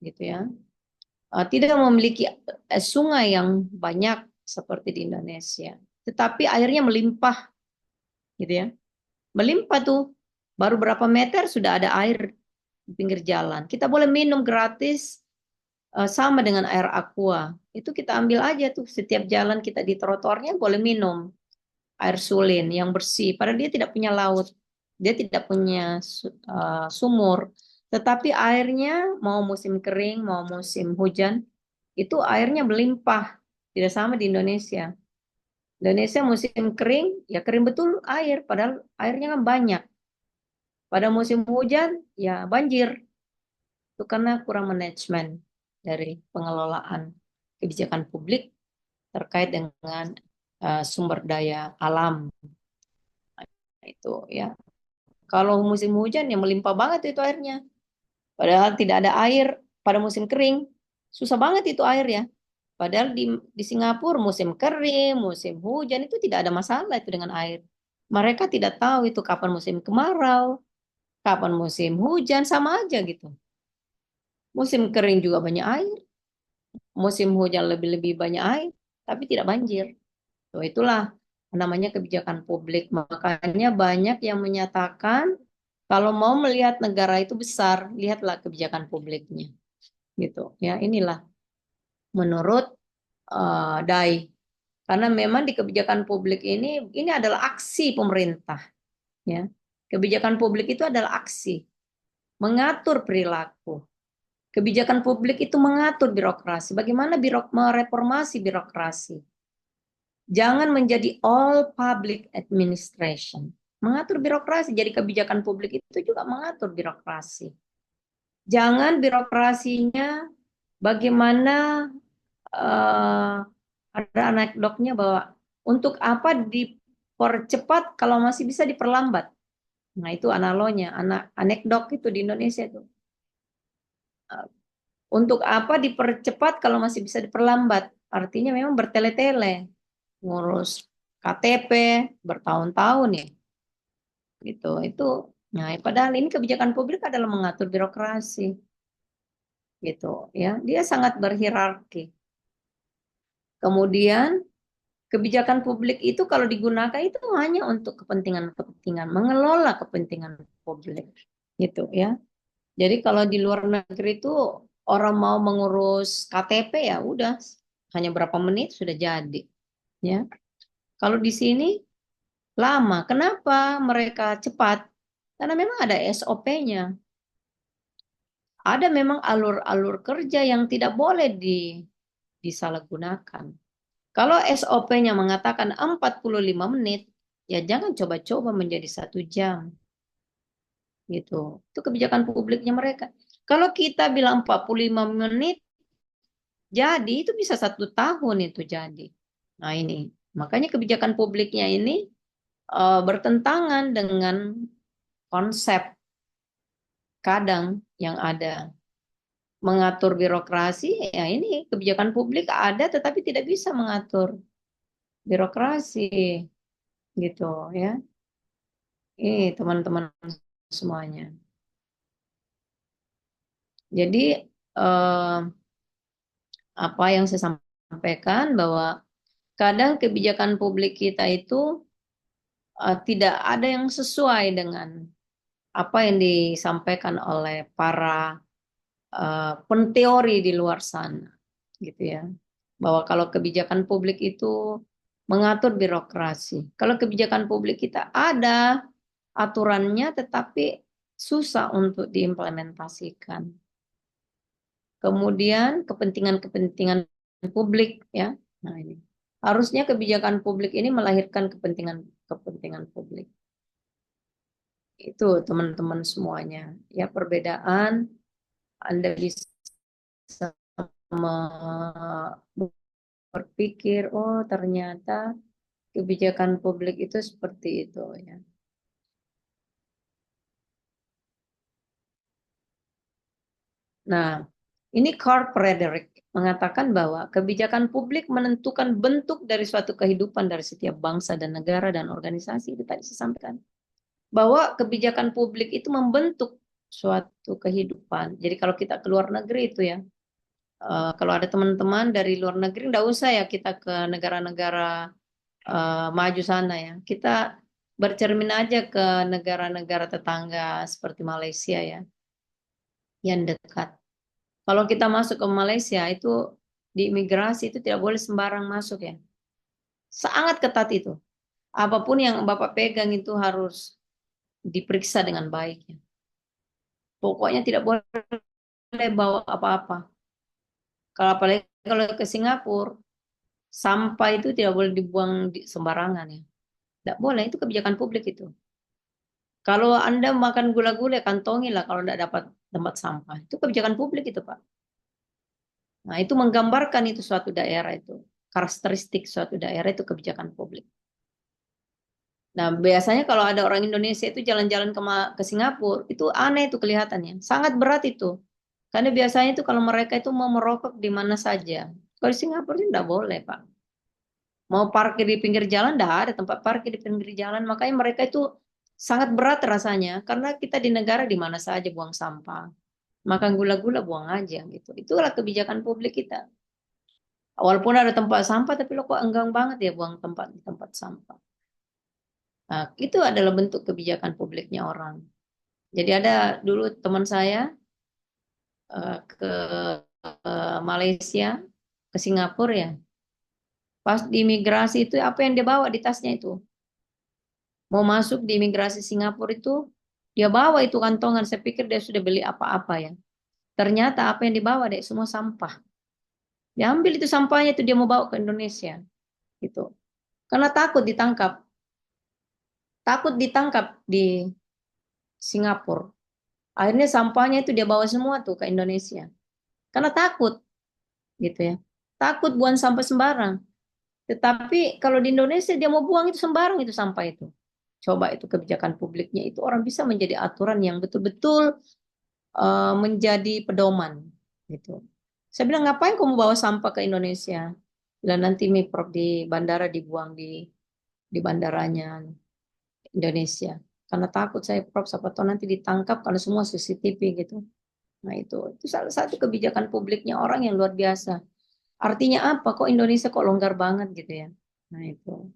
gitu ya. Tidak memiliki sungai yang banyak seperti di Indonesia. Tetapi airnya melimpah, gitu ya. Melimpah tuh. Baru berapa meter sudah ada air di pinggir jalan. Kita boleh minum gratis sama dengan air aqua. Itu kita ambil aja tuh setiap jalan kita di trotoarnya boleh minum air sulin yang bersih. Padahal dia tidak punya laut. Dia tidak punya sumur. Tetapi airnya mau musim kering, mau musim hujan, itu airnya melimpah. Tidak sama di Indonesia. Indonesia musim kering, ya kering betul air, padahal airnya kan banyak. Pada musim hujan, ya banjir. Itu karena kurang manajemen dari pengelolaan kebijakan publik terkait dengan sumber daya alam. Itu ya. Kalau musim hujan ya melimpah banget itu airnya. Padahal tidak ada air pada musim kering. Susah banget itu air ya. Padahal di Singapura musim kering, musim hujan itu tidak ada masalah itu dengan air. Mereka tidak tahu itu kapan musim kemarau, kapan musim hujan, sama aja gitu. Musim kering juga banyak air, musim hujan lebih-lebih banyak air, tapi tidak banjir. Tuh, itulah namanya kebijakan publik. Makanya banyak yang menyatakan kalau mau melihat negara itu besar, lihatlah kebijakan publiknya. Gitu. Ya, inilah menurut Dai. Karena memang di kebijakan publik ini adalah aksi pemerintah, ya. Kebijakan publik itu adalah aksi, mengatur perilaku. Kebijakan publik itu mengatur birokrasi. Bagaimana mereformasi birokrasi? Jangan menjadi all public administration. Mengatur birokrasi, jadi kebijakan publik itu juga mengatur birokrasi. Jangan birokrasinya bagaimana ada anekdotnya bahwa untuk apa dipercepat kalau masih bisa diperlambat. Nah, itu analoginya, anekdot itu di Indonesia itu. Untuk apa dipercepat kalau masih bisa diperlambat? Artinya memang bertele-tele, ngurus KTP bertahun-tahun ya. Gitu. Itu nah, padahal ini kebijakan publik adalah mengatur birokrasi. Gitu ya. Dia sangat berhierarki. Kemudian kebijakan publik itu kalau digunakan itu hanya untuk kepentingan-kepentingan, mengelola kepentingan publik. Gitu ya. Jadi kalau di luar negeri itu orang mau mengurus KTP ya udah hanya berapa menit sudah jadi, ya. Kalau di sini lama. Kenapa mereka cepat? Karena memang ada SOP-nya. Ada memang alur-alur kerja yang tidak boleh disalahgunakan. Kalau SOP-nya mengatakan 45 menit, ya jangan coba-coba menjadi 1 jam. Gitu. Itu kebijakan publiknya mereka. Kalau kita bilang 45 menit, jadi itu bisa 1 tahun itu jadi. Nah ini, makanya kebijakan publiknya ini bertentangan dengan konsep kadang yang ada. Mengatur birokrasi, ya ini kebijakan publik ada tetapi tidak bisa mengatur birokrasi gitu ya. Ini teman-teman semuanya. Jadi eh, apa yang saya sampaikan bahwa kadang kebijakan publik kita itu tidak ada yang sesuai dengan apa yang disampaikan oleh para penteori di luar sana, gitu ya. Bahwa kalau kebijakan publik itu mengatur birokrasi. Kalau kebijakan publik kita ada aturannya, tetapi susah untuk diimplementasikan. Kemudian kepentingan-kepentingan publik ya. Nah ini harusnya kebijakan publik ini melahirkan kepentingan kepentingan publik. Itu teman-teman semuanya. Ya perbedaan Anda bisa berpikir, oh ternyata kebijakan publik itu seperti itu ya. Nah, ini Carl Frederick mengatakan bahwa kebijakan publik menentukan bentuk dari suatu kehidupan dari setiap bangsa dan negara dan organisasi. Itu tadi saya sampaikan. Bahwa kebijakan publik itu membentuk suatu kehidupan. Jadi kalau kita ke luar negeri itu ya, kalau ada teman-teman dari luar negeri, enggak usah ya kita ke negara-negara maju sana ya. Kita bercermin aja ke negara-negara tetangga seperti Malaysia ya, yang dekat. Kalau kita masuk ke Malaysia itu di imigrasi itu tidak boleh sembarang masuk ya. Sangat ketat itu. Apapun yang Bapak pegang itu harus diperiksa dengan baik ya. Pokoknya tidak boleh bawa apa-apa. Kalau apalagi kalau ke Singapura, sampah itu tidak boleh dibuang di sembarangan ya. Tidak boleh, itu kebijakan publik itu. Kalau Anda makan gula-gula, kantongilah kalau tidak dapat tempat sampah. Itu kebijakan publik itu, Pak. Nah, itu menggambarkan itu suatu daerah itu. Karakteristik suatu daerah itu kebijakan publik. Nah, biasanya kalau ada orang Indonesia itu jalan-jalan ke Singapura, itu aneh itu kelihatannya. Sangat berat itu. Karena biasanya itu kalau mereka itu mau merokok di mana saja. Kalau di Singapura itu tidak boleh, Pak. Mau parkir di pinggir jalan, tidak ada tempat parkir di pinggir jalan. Makanya mereka itu sangat berat rasanya. Karena kita di negara di mana saja buang sampah. Makan gula-gula buang aja gitu. Itulah kebijakan publik kita. Walaupun ada tempat sampah, tapi lo kok enggang banget ya buang tempat di tempat sampah. Nah, itu adalah bentuk kebijakan publiknya orang. Jadi ada dulu teman saya ke Malaysia, ke Singapura ya. Pas di imigrasi itu apa yang dia bawa di tasnya itu? Mau masuk di imigrasi Singapura itu, dia bawa itu kantongan. Saya pikir dia sudah beli apa-apa ya. Ternyata apa yang dibawa deh semua sampah. Dia ambil itu sampahnya itu dia mau bawa ke Indonesia gitu. Karena takut ditangkap di Singapura. Akhirnya sampahnya itu dia bawa semua tuh ke Indonesia. Karena takut gitu ya. Takut buang sampah sembarang. Tetapi kalau di Indonesia dia mau buang itu sembarang itu sampah itu. Coba itu kebijakan publiknya itu orang bisa menjadi aturan yang betul-betul menjadi pedoman gitu. Saya bilang ngapain kamu bawa sampah ke Indonesia? Bila nanti mikrob di bandara dibuang di bandaranya Indonesia. Karena takut saya Prof, siapa tahu nanti ditangkap kalau semua CCTV gitu. Nah itu salah satu kebijakan publiknya orang yang luar biasa. Artinya apa? Kok Indonesia kok longgar banget gitu ya? Nah itu.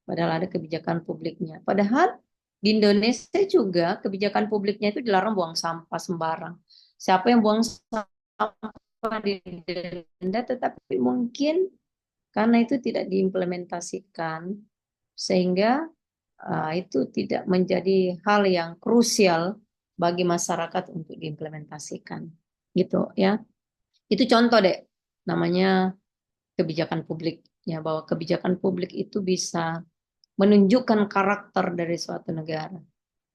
Padahal ada kebijakan publiknya. Padahal di Indonesia juga kebijakan publiknya itu dilarang buang sampah sembarang. Siapa yang buang sampah didenda, tetapi mungkin karena itu tidak diimplementasikan sehingga itu tidak menjadi hal yang krusial bagi masyarakat untuk diimplementasikan. Gitu ya. Itu contoh deh namanya kebijakan publik ya bahwa kebijakan publik itu bisa menunjukkan karakter dari suatu negara.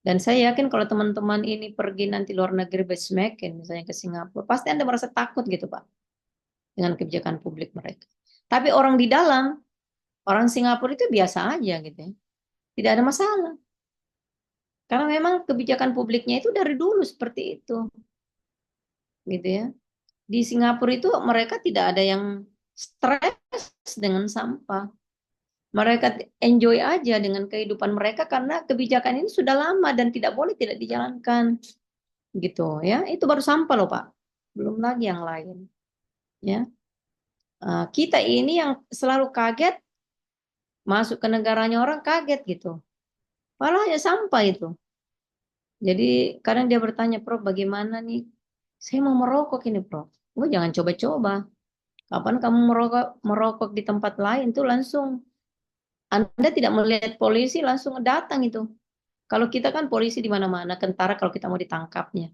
Dan saya yakin kalau teman-teman ini pergi nanti luar negeri benchmarking misalnya ke Singapura, pasti Anda merasa takut gitu Pak dengan kebijakan publik mereka. Tapi orang di dalam, orang Singapura itu biasa aja gitu ya. Tidak ada masalah. Karena memang kebijakan publiknya itu dari dulu seperti itu. Gitu ya. Di Singapura itu mereka tidak ada yang stres dengan sampah. Mereka enjoy aja dengan kehidupan mereka karena kebijakan ini sudah lama dan tidak boleh tidak dijalankan. Gitu ya. Itu baru sampah loh, Pak. Belum lagi yang lain. Ya. Kita ini yang selalu kaget masuk ke negaranya orang kaget gitu. Malah ya sampah itu. Jadi kadang dia bertanya, Prof, bagaimana nih? Saya mau merokok ini, Prof. Oh, jangan coba-coba. Kapan kamu merokok di tempat lain tuh langsung Anda tidak melihat polisi langsung datang itu. Kalau kita kan polisi di mana-mana, tentara kalau kita mau ditangkapnya.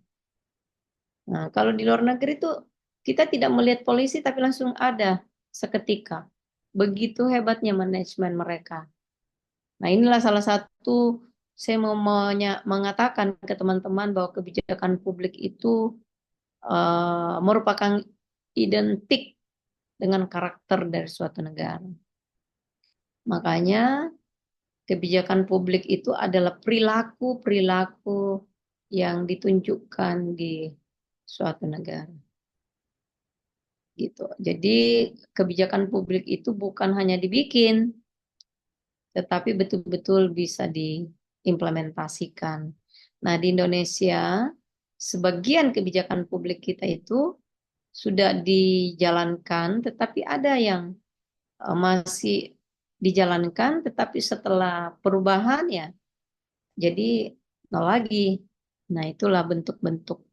Nah, kalau di luar negeri tuh kita tidak melihat polisi tapi langsung ada seketika. Begitu hebatnya manajemen mereka. Nah, inilah salah satu saya mau mengatakan ke teman-teman bahwa kebijakan publik itu merupakan identik dengan karakter dari suatu negara. Makanya kebijakan publik itu adalah perilaku-perilaku yang ditunjukkan di suatu negara. Gitu. Jadi kebijakan publik itu bukan hanya dibikin, tetapi betul-betul bisa diimplementasikan. Nah, di Indonesia, sebagian kebijakan publik kita itu sudah dijalankan, tetapi ada yang masih dijalankan, tetapi setelah perubahan ya, jadi nol lagi. Nah, itulah bentuk-bentuk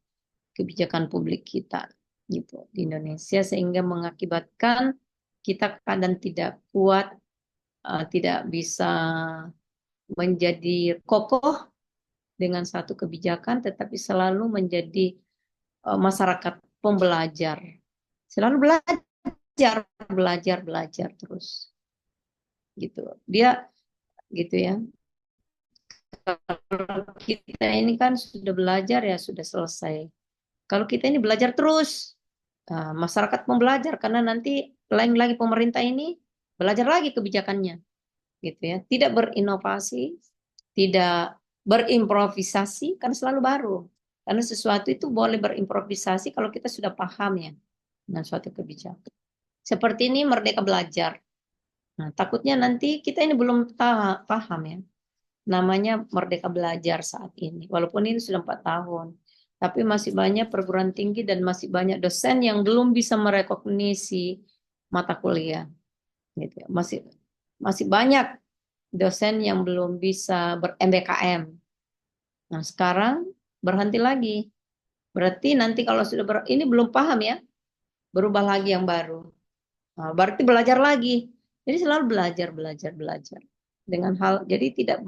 kebijakan publik kita gitu di Indonesia sehingga mengakibatkan kita kadang tidak kuat, tidak bisa menjadi kokoh dengan satu kebijakan, tetapi selalu menjadi masyarakat pembelajar. Selalu belajar, belajar, belajar terus. Gitu. Dia gitu ya. Kalau kita ini kan sudah belajar ya sudah selesai. Kalau kita ini belajar terus, masyarakat pembelajar karena nanti lain lagi pemerintah ini belajar lagi kebijakannya, gitu ya. Tidak berinovasi, tidak berimprovisasi kan selalu baru. Karena sesuatu itu boleh berimprovisasi kalau kita sudah paham ya dengan suatu kebijakan. Seperti ini Merdeka Belajar. Nah, takutnya nanti kita ini belum paham ya. Namanya Merdeka Belajar saat ini. Walaupun ini sudah 4 tahun. Tapi masih banyak perguruan tinggi dan masih banyak dosen yang belum bisa merekognisi mata kuliah. Gitu ya. Masih banyak dosen yang belum bisa ber-MBKM. Nah, sekarang berhenti lagi. Berarti nanti kalau sudah ini belum paham ya, berubah lagi yang baru. Nah, berarti belajar lagi. Jadi selalu belajar, belajar, belajar. Dengan hal, jadi tidak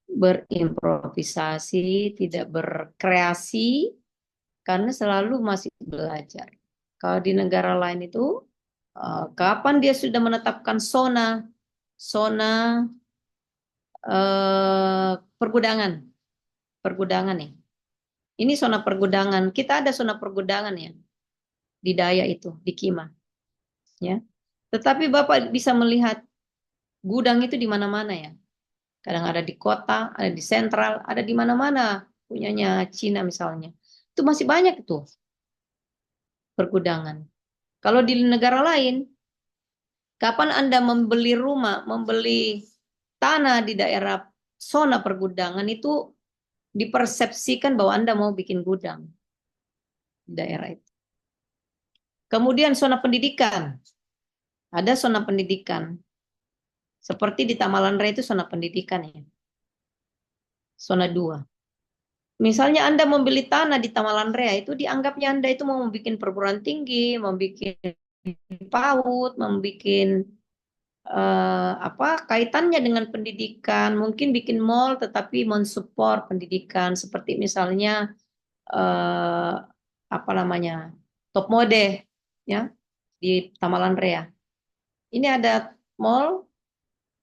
berimprovisasi, tidak berkreasi, karena selalu masih belajar. Kalau di negara lain itu, kapan dia sudah menetapkan zona pergudangan, pergudangan ya. Ini zona pergudangan. Kita ada zona pergudangan ya di Daya itu, di Kima, ya. Tetapi Bapak bisa melihat gudang itu di mana-mana ya. Kadang ada di kota, ada di sentral, ada di mana-mana. Punyanya Cina misalnya. Itu masih banyak itu pergudangan. Kalau di negara lain, kapan Anda membeli rumah, membeli tanah di daerah zona pergudangan itu dipersepsikan bahwa Anda mau bikin gudang di daerah itu. Kemudian zona pendidikan. Ada zona pendidikan. Seperti di Tamalan Raya itu zona pendidikan ya. Zona 2. Misalnya Anda membeli tanah di Tamalan Rea itu dianggapnya Anda itu mau membuat perguruan tinggi, membuat PAUD, membuat apa kaitannya dengan pendidikan, mungkin bikin mall tetapi mensupport pendidikan seperti misalnya eh, apa namanya Top Mode ya di Tamalan Rea. Ini ada mall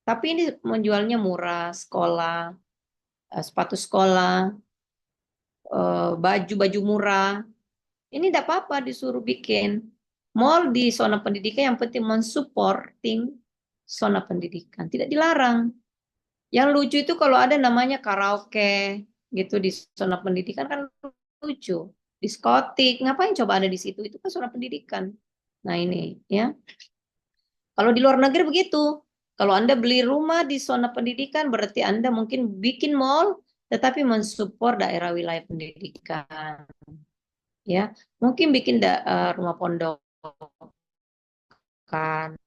tapi ini menjualnya murah, sekolah, sepatu sekolah, baju-baju murah. Ini tidak apa-apa disuruh bikin mall di zona pendidikan yang penting mensupporting zona pendidikan. Tidak dilarang. Yang lucu itu kalau ada namanya karaoke gitu di zona pendidikan kan lucu. Diskotik, ngapain coba ada di situ? Itu kan zona pendidikan. Nah ini ya. Kalau di luar negeri begitu. Kalau Anda beli rumah di zona pendidikan berarti Anda mungkin bikin mall tetapi mensupport daerah wilayah pendidikan. Ya, mungkin bikin rumah pondok kan,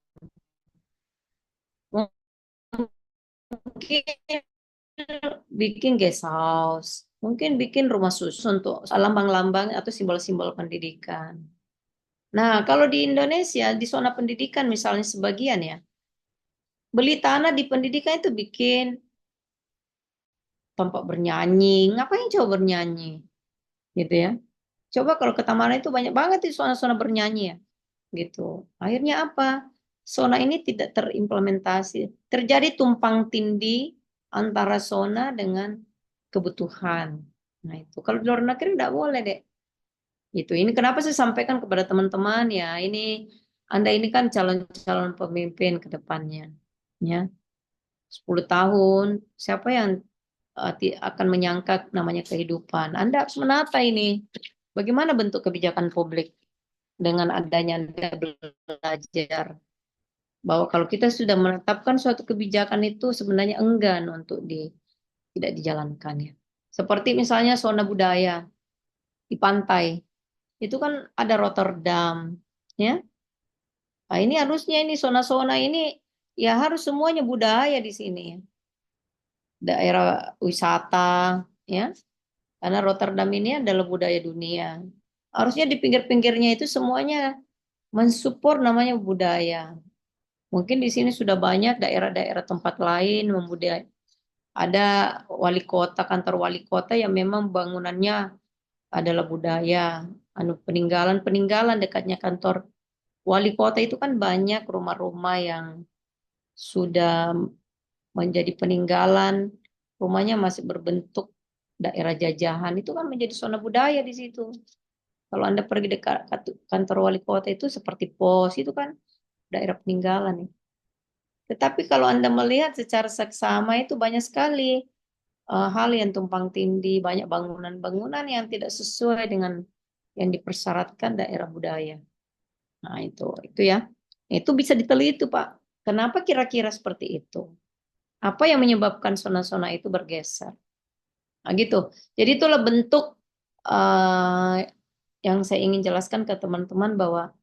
mungkin bikin guest house, mungkin bikin rumah susun untuk lambang-lambang atau simbol-simbol pendidikan. Nah, kalau di Indonesia di zona pendidikan misalnya sebagian ya, beli tanah di pendidikan itu bikin tempat bernyanyi, ngapain coba bernyanyi, gitu ya? Coba kalau ke Taman itu banyak banget di zona-zona bernyanyi ya, gitu. Akhirnya apa? zona ini tidak terimplementasi. Terjadi tumpang tindih antara zona dengan kebutuhan. Nah itu kalau di luar negeri tidak boleh deh. Itu ini kenapa saya sampaikan kepada teman-teman ya ini Anda ini kan calon-calon pemimpin ke depannya, ya 10 tahun siapa yang akan menyangka namanya kehidupan. Anda harus menata ini. Bagaimana bentuk kebijakan publik dengan adanya Anda belajar bahwa kalau kita sudah menetapkan suatu kebijakan itu sebenarnya enggan untuk tidak dijalankan ya. Seperti misalnya zona budaya di pantai, itu kan ada Rotterdam, ya. Nah, ini harusnya ini zona-zona ini ya harus semuanya budaya di sini, ya. Daerah wisata, ya. Karena Rotterdam ini adalah budaya dunia. Harusnya di pinggir-pinggirnya itu semuanya mensupport namanya budaya. Mungkin di sini sudah banyak daerah-daerah tempat lain membudaya. Ada wali kota, kantor wali kota yang memang bangunannya adalah budaya. Anu peninggalan-peninggalan dekatnya kantor wali kota itu kan banyak rumah-rumah yang sudah menjadi peninggalan. Rumahnya masih berbentuk daerah jajahan. Itu kan menjadi zona budaya di situ. Kalau Anda pergi dekat kantor wali kota itu seperti pos, itu kan daerah peninggalan. Tetapi kalau Anda melihat secara seksama itu banyak sekali hal yang tumpang tindih, banyak bangunan-bangunan yang tidak sesuai dengan yang dipersyaratkan daerah budaya. Nah, itu ya. Itu bisa diteliti, Pak. Kenapa kira-kira seperti itu? Apa yang menyebabkan zona-zona itu bergeser? Nah, gitu. Jadi itulah bentuk eh, yang saya ingin jelaskan ke teman-teman bahwa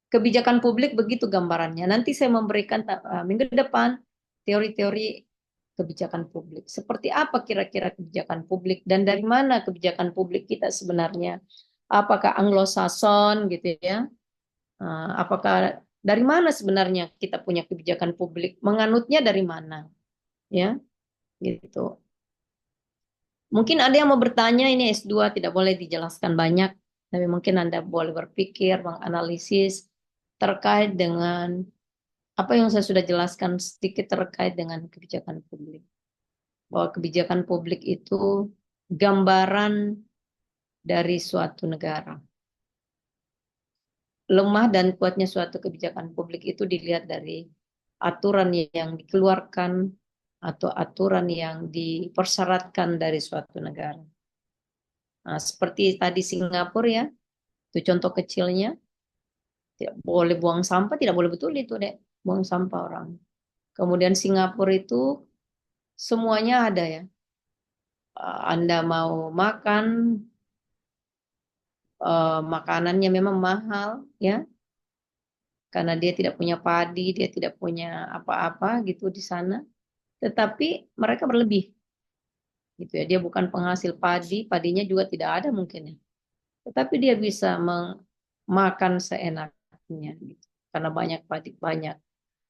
kebijakan publik begitu gambarannya. Nanti saya memberikan minggu depan teori-teori kebijakan publik. Seperti apa kira-kira kebijakan publik dan dari mana kebijakan publik kita sebenarnya? Apakah Anglo-Saxon gitu ya? Apakah dari mana sebenarnya kita punya kebijakan publik? Menganutnya dari mana? Ya, gitu. Mungkin ada yang mau bertanya, ini S2 tidak boleh dijelaskan banyak, tapi mungkin Anda boleh berpikir, menganalisis terkait dengan apa yang saya sudah jelaskan sedikit terkait dengan kebijakan publik. Bahwa kebijakan publik itu gambaran dari suatu negara. Lemah dan kuatnya suatu kebijakan publik itu dilihat dari aturan yang dikeluarkan atau aturan yang dipersyaratkan dari suatu negara. Nah, seperti tadi Singapura ya, itu contoh kecilnya, tidak boleh buang sampah, tidak boleh betul itu deh, buang sampah orang. Kemudian Singapura itu semuanya ada ya. Anda mau makan, makanannya memang mahal ya, karena dia tidak punya padi, dia tidak punya apa-apa gitu di sana. Tetapi mereka berlebih gitu ya. Dia bukan penghasil padi, padinya juga tidak ada mungkin ya. Tetapi dia bisa makan seenaknya gitu. Karena banyak padi, banyak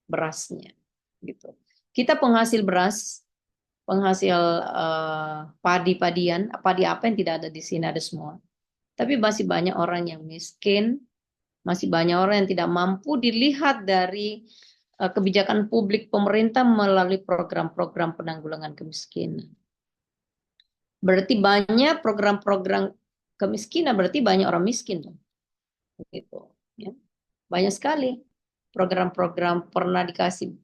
berasnya gitu. Kita penghasil beras, penghasil padi-padian, padi apa yang tidak ada di sini ada semua. Tapi masih banyak orang yang miskin, masih banyak orang yang tidak mampu dilihat dari kebijakan publik pemerintah melalui program-program penanggulangan kemiskinan. Berarti banyak program-program kemiskinan, berarti banyak orang miskin dong. Gitu, ya. Banyak sekali program-program pernah dikasih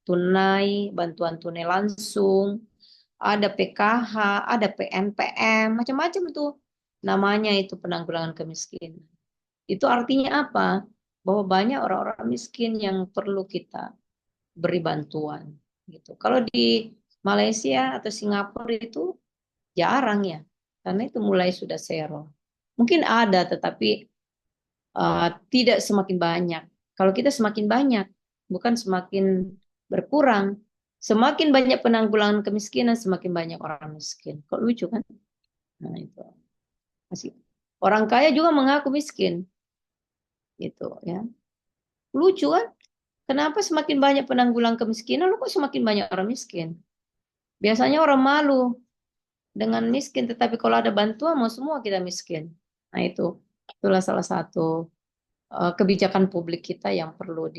tunai, bantuan tunai langsung, ada PKH, ada PNPM, macam-macam itu namanya itu penanggulangan kemiskinan. Itu artinya apa? Bahwa banyak orang-orang miskin yang perlu kita beri bantuan. Gitu. Kalau di Malaysia atau Singapura itu jarang ya, karena itu mulai sudah zero. Mungkin ada, tetapi tidak semakin banyak. Kalau kita semakin banyak, bukan semakin berkurang. Semakin banyak penanggulangan kemiskinan, semakin banyak orang miskin. Kok lucu kan? Nah itu masih orang kaya juga mengaku miskin, gitu ya. Lucu kan? Kenapa semakin banyak penanggulang kemiskinan, lu kok semakin banyak orang miskin? Biasanya orang malu dengan miskin, tetapi kalau ada bantuan mau semua kita miskin. Nah itulah salah satu kebijakan publik kita yang perlu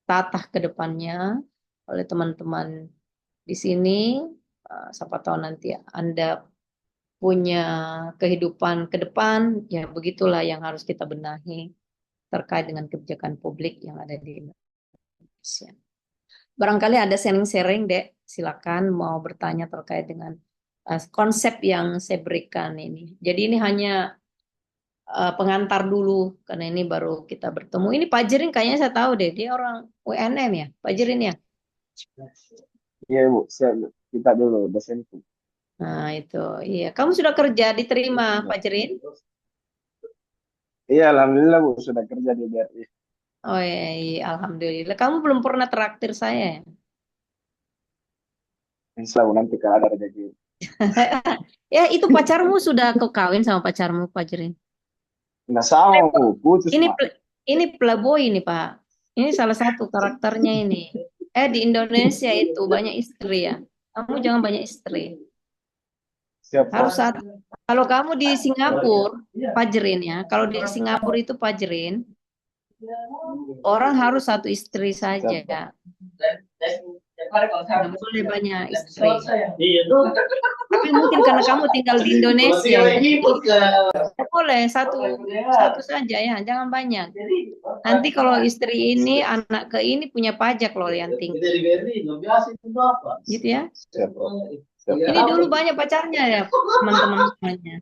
tatah ke depannya oleh teman-teman di sini. Siapa tahu nanti Anda punya kehidupan ke depan, ya begitulah yang harus kita benahi terkait dengan kebijakan publik yang ada di Indonesia. Barangkali ada sharing-sharing, Dek. Silakan mau bertanya terkait dengan konsep yang saya berikan ini. Jadi ini hanya pengantar dulu, karena ini baru kita bertemu. Ini Pak Jerin kayaknya saya tahu deh, dia orang UNM ya, Pak Jerin ya. Iya Bu, siap Bu. Kita dulu dosenku. Nah itu, iya. Kamu sudah kerja, diterima Pak Jerin? Iya, alhamdulillah Bu sudah kerja di BRI. Oh iya, iya, Alhamdulillah. Kamu belum pernah traktir saya, ya? Insya Allah Bu, nanti kalau ada rezeki. Ya itu pacarmu sudah kau kawin sama pacarmu Pak Jerin? Nggak sama Bu, putus Ini Mak. ini playboy ini Pak. Ini salah satu karakternya ini. Di Indonesia itu banyak istri ya. Kamu jangan banyak istri. Siap Harus Prof. satu. Kalau kamu di Singapura, Fajrin ya. Kalau di Singapura itu Fajrin, orang harus satu istri Siap saja. Prof. Nggak boleh banyak istri. Tapi mungkin karena kamu tinggal di Indonesia ya, jadi ya boleh satu satu saja ya, jangan banyak. Nanti kalau istri ini, anak ke ini punya pajak loh yang tinggi, gitu ya. Siap Prof. Siap Ini Prof. dulu banyak pacarnya ya, teman-teman semuanya.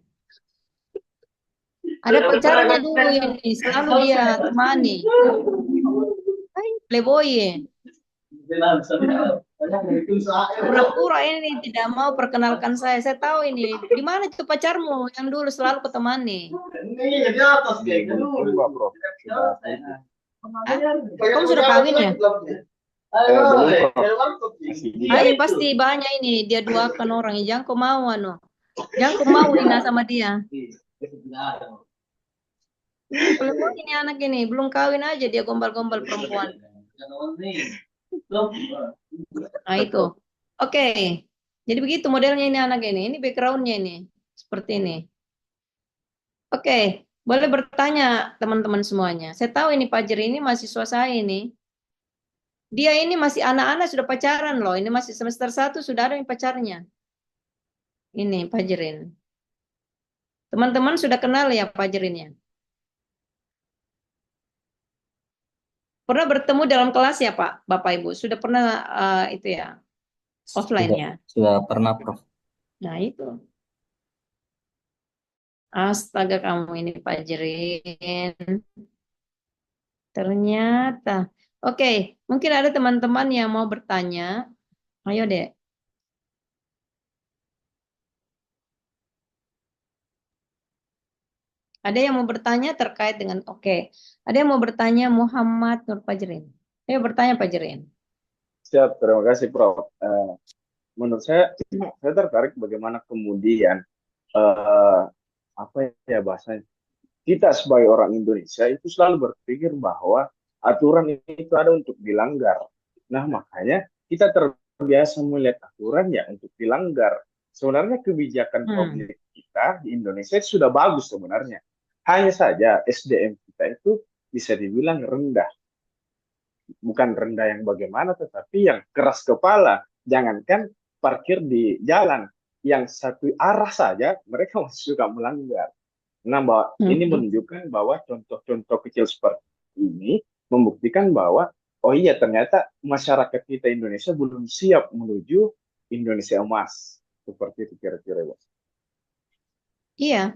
Ada pacarnya dulu ini, selalu dia temani. Hai, playboy ya. Pura-pura ini tidak mau perkenalkan saya. Saya tahu ini. Di mana itu pacarmu yang dulu selalu kutemani? Di Bulukumba Prof. Sudah putus. Hah? Kamu sudah kawin ya? Belum Prof. Masih Ah, juga. ya pasti banyak ini. Dia duakan orang. Jangan kau mau anu. Jangan kau mau Ina sama dia. Playboy ini anak ini. Belum kawin aja dia gombal-gombal perempuan. Nah itu. Oke. Jadi begitu modelnya ini anak ini. Ini backgroundnya ini. Seperti ini. Oke. Boleh bertanya teman-teman semuanya. Saya tahu ini Pak Jeri ini mahasiswa saya ini. Dia ini masih anak-anak sudah pacaran loh. Ini masih semester 1 sudah ada yang pacarnya. Ini Pak Jerin. Teman-teman sudah kenal ya Pak Jerin ya? Pernah bertemu dalam kelas ya Pak, Bapak Ibu? Sudah pernah itu ya, offline Sudah, ya? sudah pernah, Prof. Nah itu. Astaga kamu ini Pak Jerin. Ternyata. Oke, mungkin ada teman-teman yang mau bertanya. Ayo deh. Ada yang mau bertanya terkait dengan, oke. Ada yang mau bertanya Muhammad Nur Fajrin. Ayo bertanya Pak Jerin. Siap, terima kasih Prof. Menurut saya tertarik bagaimana kemudian eh, apa ya bahasanya, kita sebagai orang Indonesia itu selalu berpikir bahwa aturan itu ada untuk dilanggar. Nah, makanya kita terbiasa melihat aturan ya untuk dilanggar. Sebenarnya kebijakan Hmm. publik kita di Indonesia itu sudah bagus sebenarnya. Hanya saja SDM kita itu bisa dibilang rendah. Bukan rendah yang bagaimana, tetapi yang keras kepala. Jangankan parkir di jalan, yang satu arah saja mereka masih suka melanggar. Nah, bahwa ini Hmm. menunjukkan bahwa contoh-contoh kecil seperti ini membuktikan bahwa oh iya ternyata masyarakat kita Indonesia belum siap menuju Indonesia emas. Seperti itu kira-kira, Bos. Iya,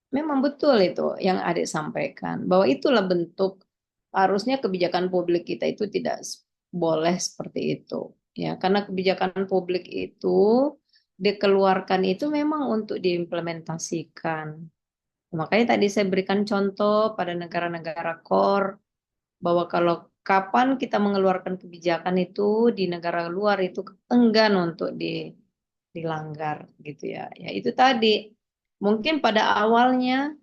memang betul itu yang Adik sampaikan. Bahwa itulah bentuk harusnya kebijakan publik kita itu tidak boleh seperti itu. Ya, karena kebijakan publik itu dikeluarkan itu memang untuk diimplementasikan. Makanya tadi saya berikan contoh pada negara-negara core bahwa kalau kapan kita mengeluarkan kebijakan itu di negara luar itu enggan untuk dilanggar gitu ya. Ya itu tadi mungkin pada awalnya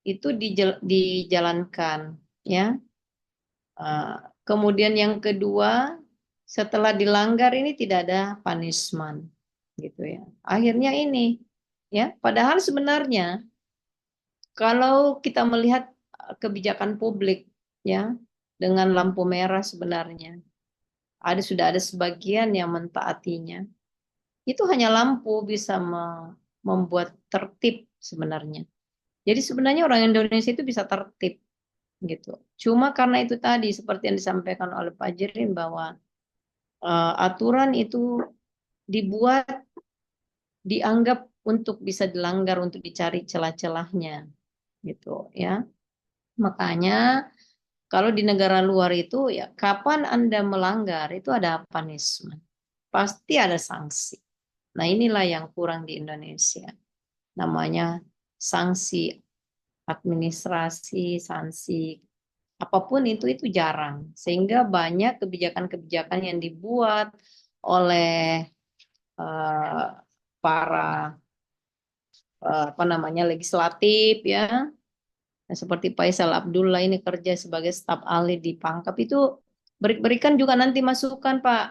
itu dijalankan ya. Eh, Kemudian yang kedua setelah dilanggar ini tidak ada punishment gitu ya. Akhirnya ini ya padahal sebenarnya kalau kita melihat kebijakan publik ya dengan lampu merah sebenarnya. Sudah ada sebagian yang mentaatinya. Itu hanya lampu bisa membuat tertib sebenarnya. Jadi sebenarnya orang Indonesia itu bisa tertib gitu. Cuma karena itu tadi seperti yang disampaikan oleh Pak Jirin bahwa aturan itu dibuat dianggap untuk bisa dilanggar untuk dicari celah-celahnya gitu ya. Makanya kalau di negara luar itu ya kapan Anda melanggar itu ada punishment. Pasti ada sanksi. Nah, inilah yang kurang di Indonesia. Namanya sanksi administrasi, sanksi apapun itu jarang. Sehingga banyak kebijakan-kebijakan yang dibuat oleh eh, para apa namanya legislatif ya. Nah, seperti Faisal Abdullah ini kerja sebagai staf ahli di Pangkep itu berikan juga nanti masukan Pak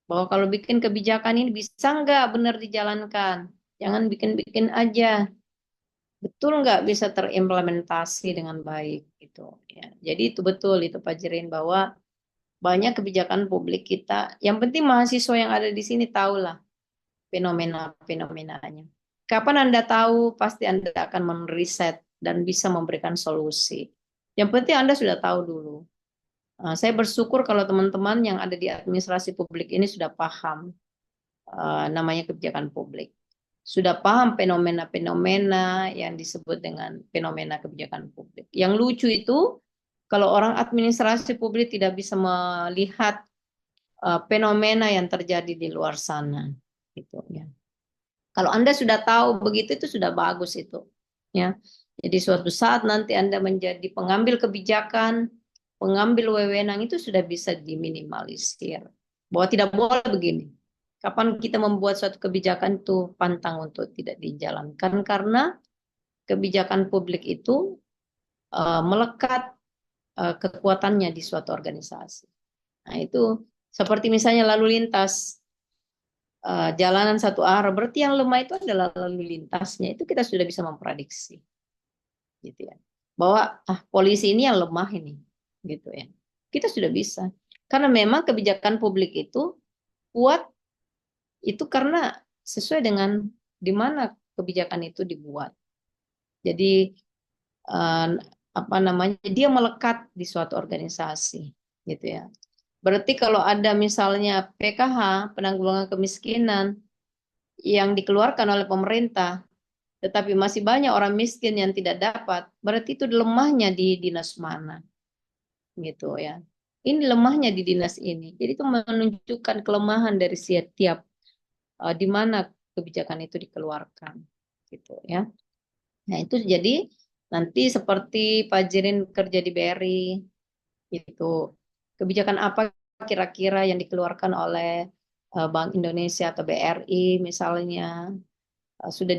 bahwa kalau bikin kebijakan ini bisa nggak benar dijalankan. Jangan bikin-bikin aja. Betul nggak bisa terimplementasi dengan baik gitu ya. Jadi itu betul itu Pak Jirin bahwa banyak kebijakan publik kita. Yang penting mahasiswa yang ada di sini tahulah fenomena-fenomenanya. Kapan Anda tahu, pasti Anda akan meriset dan bisa memberikan solusi. Yang penting Anda sudah tahu dulu. Saya bersyukur kalau teman-teman yang ada di administrasi publik ini sudah paham namanya kebijakan publik. Sudah paham fenomena-fenomena yang disebut dengan fenomena kebijakan publik. Yang lucu itu, kalau orang administrasi publik tidak bisa melihat fenomena yang terjadi di luar sana. Gitu, ya. Kalau Anda sudah tahu begitu itu sudah bagus itu. Ya. Jadi suatu saat nanti Anda menjadi pengambil kebijakan, pengambil wewenang itu sudah bisa diminimalisir. Bahwa tidak boleh begini. Kapan kita membuat suatu kebijakan itu pantang untuk tidak dijalankan karena kebijakan publik itu melekat kekuatannya di suatu organisasi. Nah, itu seperti misalnya lalu lintas jalanan satu arah, berarti yang lemah itu adalah lalu lintasnya. Itu kita sudah bisa memprediksi, gitu ya. Bahwa polisi ini yang lemah ini, gitu ya. Kita sudah bisa. Karena memang kebijakan publik itu kuat itu karena sesuai dengan di mana kebijakan itu dibuat. Jadi eh, apa namanya dia melekat di suatu organisasi, gitu ya. Berarti kalau ada misalnya PKH, penanggulangan kemiskinan, yang dikeluarkan oleh pemerintah, tetapi masih banyak orang miskin yang tidak dapat, berarti itu lemahnya di dinas mana, gitu ya. Ini lemahnya di dinas ini. Jadi itu menunjukkan kelemahan dari setiap di mana kebijakan itu dikeluarkan, gitu ya. Nah itu jadi nanti seperti Pak Jirin kerja di BRI, itu kebijakan apa kira-kira yang dikeluarkan oleh Bank Indonesia atau BRI misalnya sudah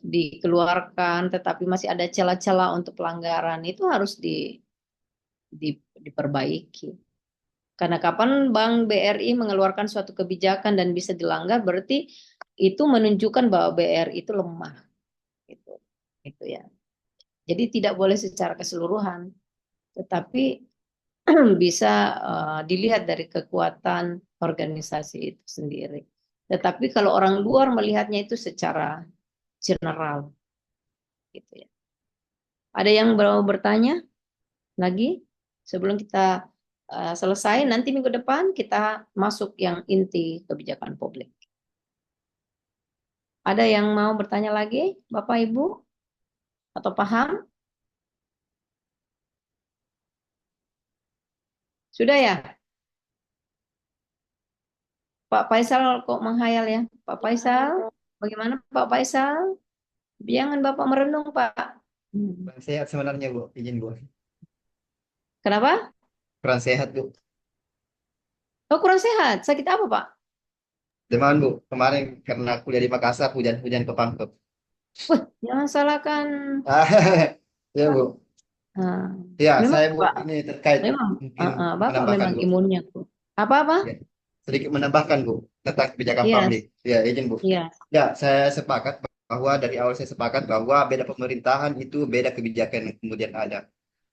dikeluarkan, tetapi masih ada celah-celah untuk pelanggaran, itu harus diperbaiki. Karena kapan Bank BRI mengeluarkan suatu kebijakan dan bisa dilanggar, berarti itu menunjukkan bahwa BRI itu lemah, gitu, gitu ya. Jadi tidak boleh secara keseluruhan, tetapi bisa dilihat dari kekuatan organisasi itu sendiri. Tetapi kalau orang luar melihatnya itu secara general, gitu ya. Ada yang mau bertanya lagi sebelum kita selesai? Nanti minggu depan kita masuk yang inti kebijakan publik. Ada yang mau bertanya lagi, Bapak Ibu? Atau paham? Sudah ya? Pak Faisal kok menghayal ya? Pak Faisal, bagaimana Pak Faisal? Jangan Bapak merenung, Pak. Kurang sehat sebenarnya Bu, izin Bu. Kenapa? Kurang sehat Bu. Oh, kurang sehat. Sakit apa, Pak? Demam Bu, kemarin karena kuliah di Makassar hujan-hujan ke Pangkep. Wah, jangan salahkan. Ya Bu. Nah, Ya, memang, saya Bu Pak, ini terkait memang, mungkin Bapak menambahkan memang Bu. imunnya, Bu. Apa-apa? Ya, sedikit menambahkan Bu tentang kebijakan Iya, publik. Ya, izin Bu. iya. Ya, saya sepakat bahwa dari awal saya sepakat bahwa beda pemerintahan itu beda kebijakan yang kemudian ada.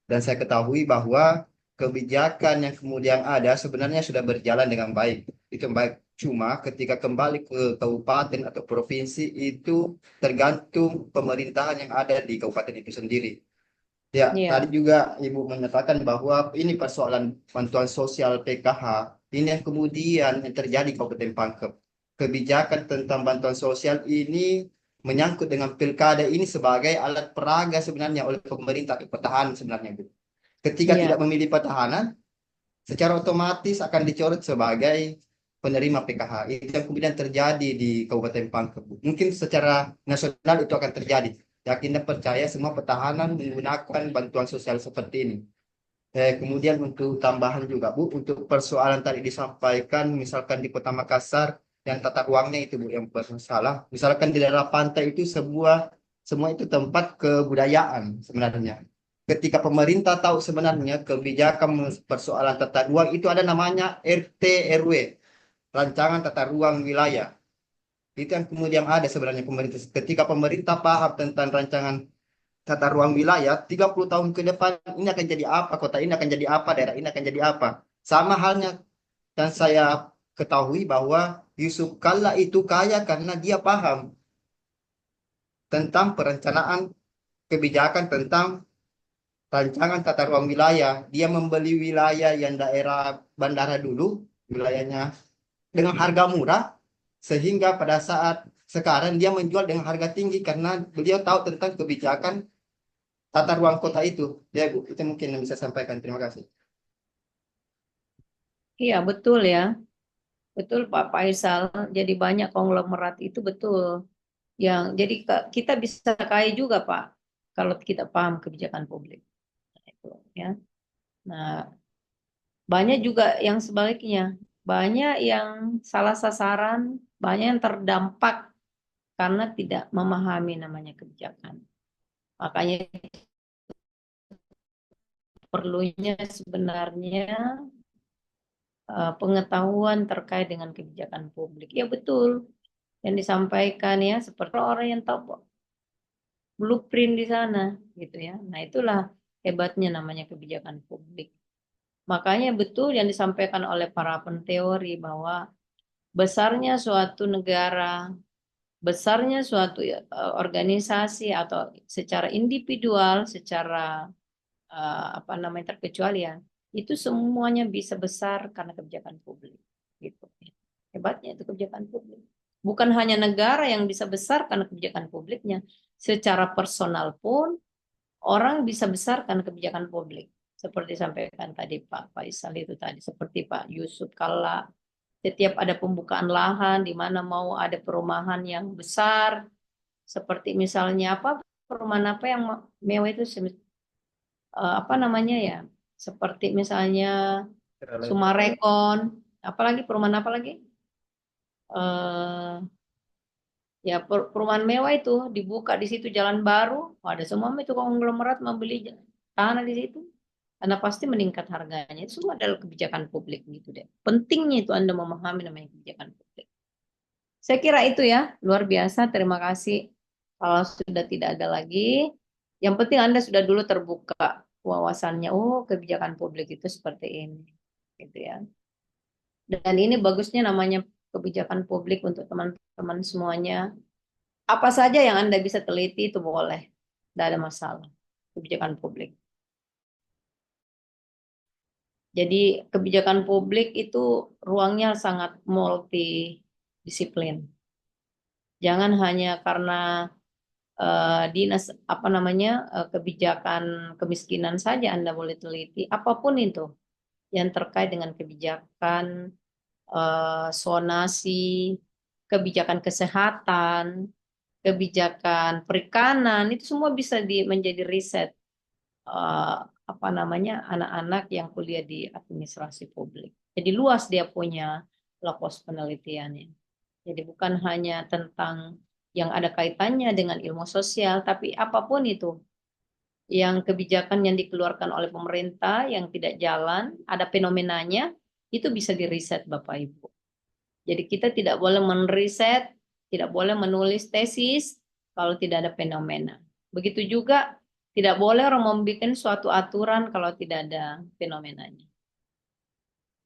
Dan saya ketahui bahwa kebijakan yang kemudian ada sebenarnya sudah berjalan dengan baik. Itu baik. Cuma ketika kembali ke kabupaten atau provinsi itu tergantung pemerintahan yang ada di kabupaten itu sendiri. Ya, tadi Iya, juga Ibu menyatakan bahwa ini persoalan bantuan sosial PKH. Ini yang kemudian yang terjadi di Kabupaten Pangkep. Kebijakan tentang bantuan sosial ini menyangkut dengan pilkada ini sebagai alat peraga sebenarnya oleh pemerintah atau petahana sebenarnya, Bu. Ketika iya, tidak memilih petahana, secara otomatis akan dicoret sebagai penerima PKH. Itu yang kemudian terjadi di Kabupaten Pangkep, Bu. Mungkin secara nasional itu akan terjadi. Yakin dan percaya semua petahana menggunakan bantuan sosial seperti ini. Kemudian untuk tambahan juga Bu, untuk persoalan tadi disampaikan, misalkan di Kota Makassar yang tata ruangnya itu Bu yang bermasalah. Misalkan di daerah pantai itu semua itu tempat kebudayaan sebenarnya. Ketika pemerintah tahu sebenarnya kebijakan persoalan tata ruang itu ada namanya RT RW, rancangan tata ruang wilayah. Itu yang kemudian ada sebenarnya pemerintah. Ketika pemerintah paham tentang rancangan tata ruang wilayah 30 tahun ke depan ini akan jadi apa, kota ini akan jadi apa, daerah ini akan jadi apa. Sama halnya dan saya ketahui bahwa Yusuf Kalla itu kaya karena dia paham tentang perencanaan kebijakan tentang rancangan tata ruang wilayah. Dia membeli wilayah yang daerah bandara dulu, wilayahnya dengan harga murah, sehingga pada saat sekarang dia menjual dengan harga tinggi karena beliau tahu tentang kebijakan tata ruang kota itu. Ya, Bu, itu mungkin yang bisa saya sampaikan. Terima kasih. iya betul ya. Betul Pak Faisal. Jadi banyak konglomerat itu betul. Yang jadi kita bisa kaya juga Pak kalau kita paham kebijakan publik. Itu ya. Nah, banyak juga yang sebaliknya. Banyak yang salah sasaran, banyak yang terdampak karena tidak memahami namanya kebijakan. Makanya perlunya sebenarnya pengetahuan terkait dengan kebijakan publik. Ya betul yang disampaikan ya seperti orang yang tahu blueprint di sana gitu ya. Nah, itulah hebatnya namanya kebijakan publik. Makanya betul yang disampaikan oleh para penteori bahwa besarnya suatu negara, besarnya suatu organisasi atau secara individual, secara apa namanya terkecualian, itu semuanya bisa besar karena kebijakan publik. Gitu. Hebatnya itu kebijakan publik. Bukan hanya negara yang bisa besar karena kebijakan publiknya, secara personal pun orang bisa besar karena kebijakan publik. Seperti sampaikan tadi Pak Faisal itu tadi, seperti Pak Yusuf Kalla, setiap ada pembukaan lahan di mana mau ada perumahan yang besar, seperti misalnya apa perumahan apa yang mewah itu apa namanya ya, seperti misalnya Sumarekon, apalagi perumahan apa lagi? eh Ya, perumahan mewah itu dibuka di situ jalan baru, ada semua itu konglomerat membeli tanah di situ. Karena pasti meningkat harganya. Itu semua adalah kebijakan publik gitu deh. Pentingnya itu Anda memahami namanya kebijakan publik. Saya kira itu ya, luar biasa. Terima kasih. Kalau sudah tidak ada lagi, yang penting Anda sudah dulu terbuka wawasannya. Oh, kebijakan publik itu seperti ini. Gitu ya. Dan ini bagusnya namanya kebijakan publik untuk teman-teman semuanya. Apa saja yang Anda bisa teliti itu boleh. Tidak ada masalah. Kebijakan publik. Jadi kebijakan publik itu ruangnya sangat multidisiplin. Jangan hanya karena dinas apa namanya kebijakan kemiskinan saja Anda boleh teliti. Apapun itu yang terkait dengan kebijakan zonasi, kebijakan kesehatan, kebijakan perikanan itu semua bisa menjadi riset eh, apa namanya anak-anak yang kuliah di administrasi publik. Jadi luas dia punya lokus penelitiannya. Jadi bukan hanya tentang yang ada kaitannya dengan ilmu sosial, tapi apapun itu yang kebijakan yang dikeluarkan oleh pemerintah yang tidak jalan, ada fenomenanya, itu bisa diriset Bapak Ibu. Jadi kita tidak boleh menriset, tidak boleh menulis tesis kalau tidak ada fenomena. Begitu juga Tidak boleh orang membuat suatu aturan kalau tidak ada fenomenanya.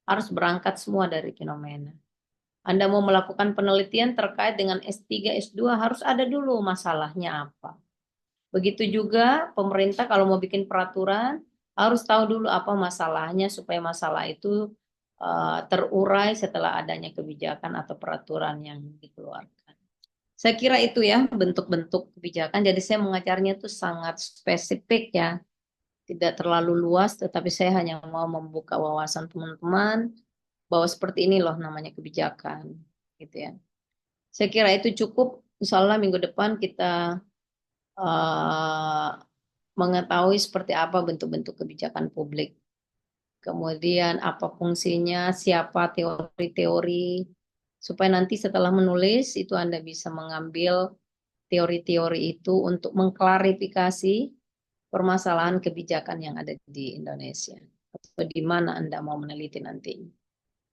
Harus berangkat semua dari fenomena. Anda mau melakukan penelitian terkait dengan S3, S2 harus ada dulu masalahnya apa. Begitu juga pemerintah kalau mau bikin peraturan harus tahu dulu apa masalahnya supaya masalah itu terurai setelah adanya kebijakan atau peraturan yang dikeluarkan. Saya kira itu ya bentuk-bentuk kebijakan. Jadi saya mengajarnya itu sangat spesifik ya, tidak terlalu luas, tetapi saya hanya mau membuka wawasan teman-teman bahwa seperti ini loh namanya kebijakan, gitu ya. Saya kira itu cukup. Insya Allah minggu depan kita mengetahui seperti apa bentuk-bentuk kebijakan publik. Kemudian apa fungsinya, siapa teori-teori, supaya nanti setelah menulis itu Anda bisa mengambil teori-teori itu untuk mengklarifikasi permasalahan kebijakan yang ada di Indonesia atau di mana Anda mau meneliti nantinya.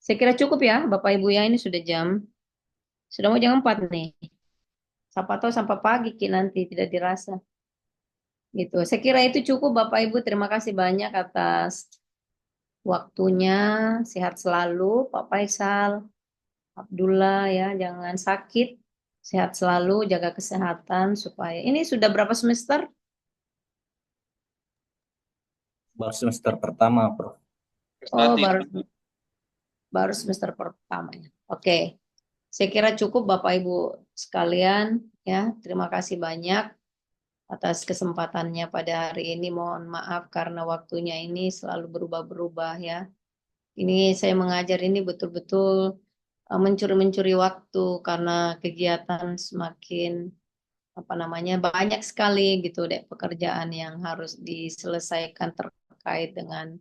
Saya kira cukup ya Bapak Ibu ya, ini sudah mau jam 4 nih. Siapa tahu sampai pagi Ki nanti tidak dirasa. Gitu. Saya kira itu cukup Bapak Ibu. Terima kasih banyak atas waktunya. Sehat selalu Pak Faisal, Abdullah ya, jangan sakit. Sehat selalu, jaga kesehatan supaya ini sudah berapa semester? Baru semester pertama, Prof. Oh, baru semester pertama ya. Oke. Saya kira cukup Bapak Ibu sekalian ya. Terima kasih banyak atas kesempatannya pada hari ini. Mohon maaf karena waktunya ini selalu berubah-berubah ya. Ini saya mengajar ini betul-betul mencuri-mencuri waktu karena kegiatan semakin banyak sekali gitu deh pekerjaan yang harus diselesaikan terkait dengan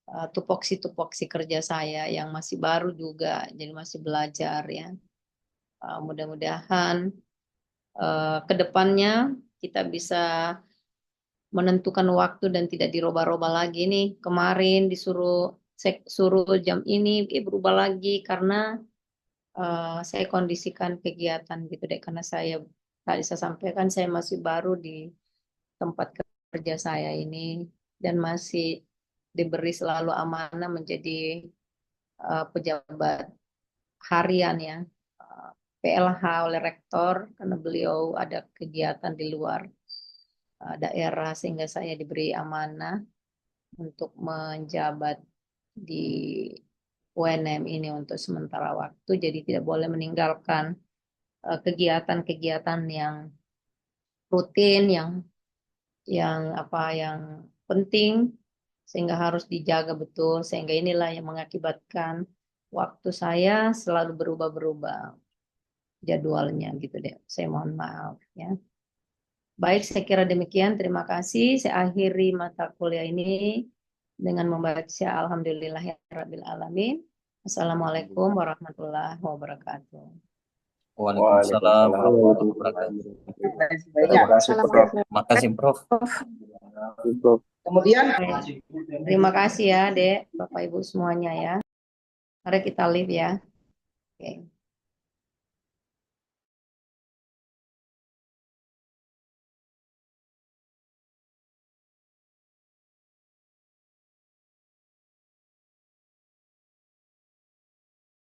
tupoksi-tupoksi kerja saya yang masih baru juga, jadi masih belajar ya. Mudah-mudahan ke depannya kita bisa menentukan waktu dan tidak dirubah-rubah lagi nih. Kemarin suruh jam ini berubah lagi karena saya kondisikan kegiatan gitu deh, karena tadi saya sampaikan saya masih baru di tempat kerja saya ini dan masih diberi selalu amanah menjadi pejabat harian ya, PLH oleh rektor karena beliau ada kegiatan di luar daerah sehingga saya diberi amanah untuk menjabat di UNM ini untuk sementara waktu, jadi tidak boleh meninggalkan kegiatan-kegiatan yang rutin, yang penting sehingga harus dijaga betul, sehingga inilah yang mengakibatkan waktu saya selalu berubah-berubah jadwalnya gitu deh. Saya mohon maaf ya. Baik, saya kira demikian. Terima kasih. Saya akhiri mata kuliah ini dengan membaca Alhamdulillahirabbil alamin. Assalamualaikum warahmatullahi wabarakatuh. Waalaikumsalam Waalaikumsalam warahmatullahi wabarakatuh. Terima kasih Prof. Terima kasih, Prof. Prof. Kemudian Terima kasih ya, Dek, Bapak Ibu semuanya ya. Mari kita live ya. Oke.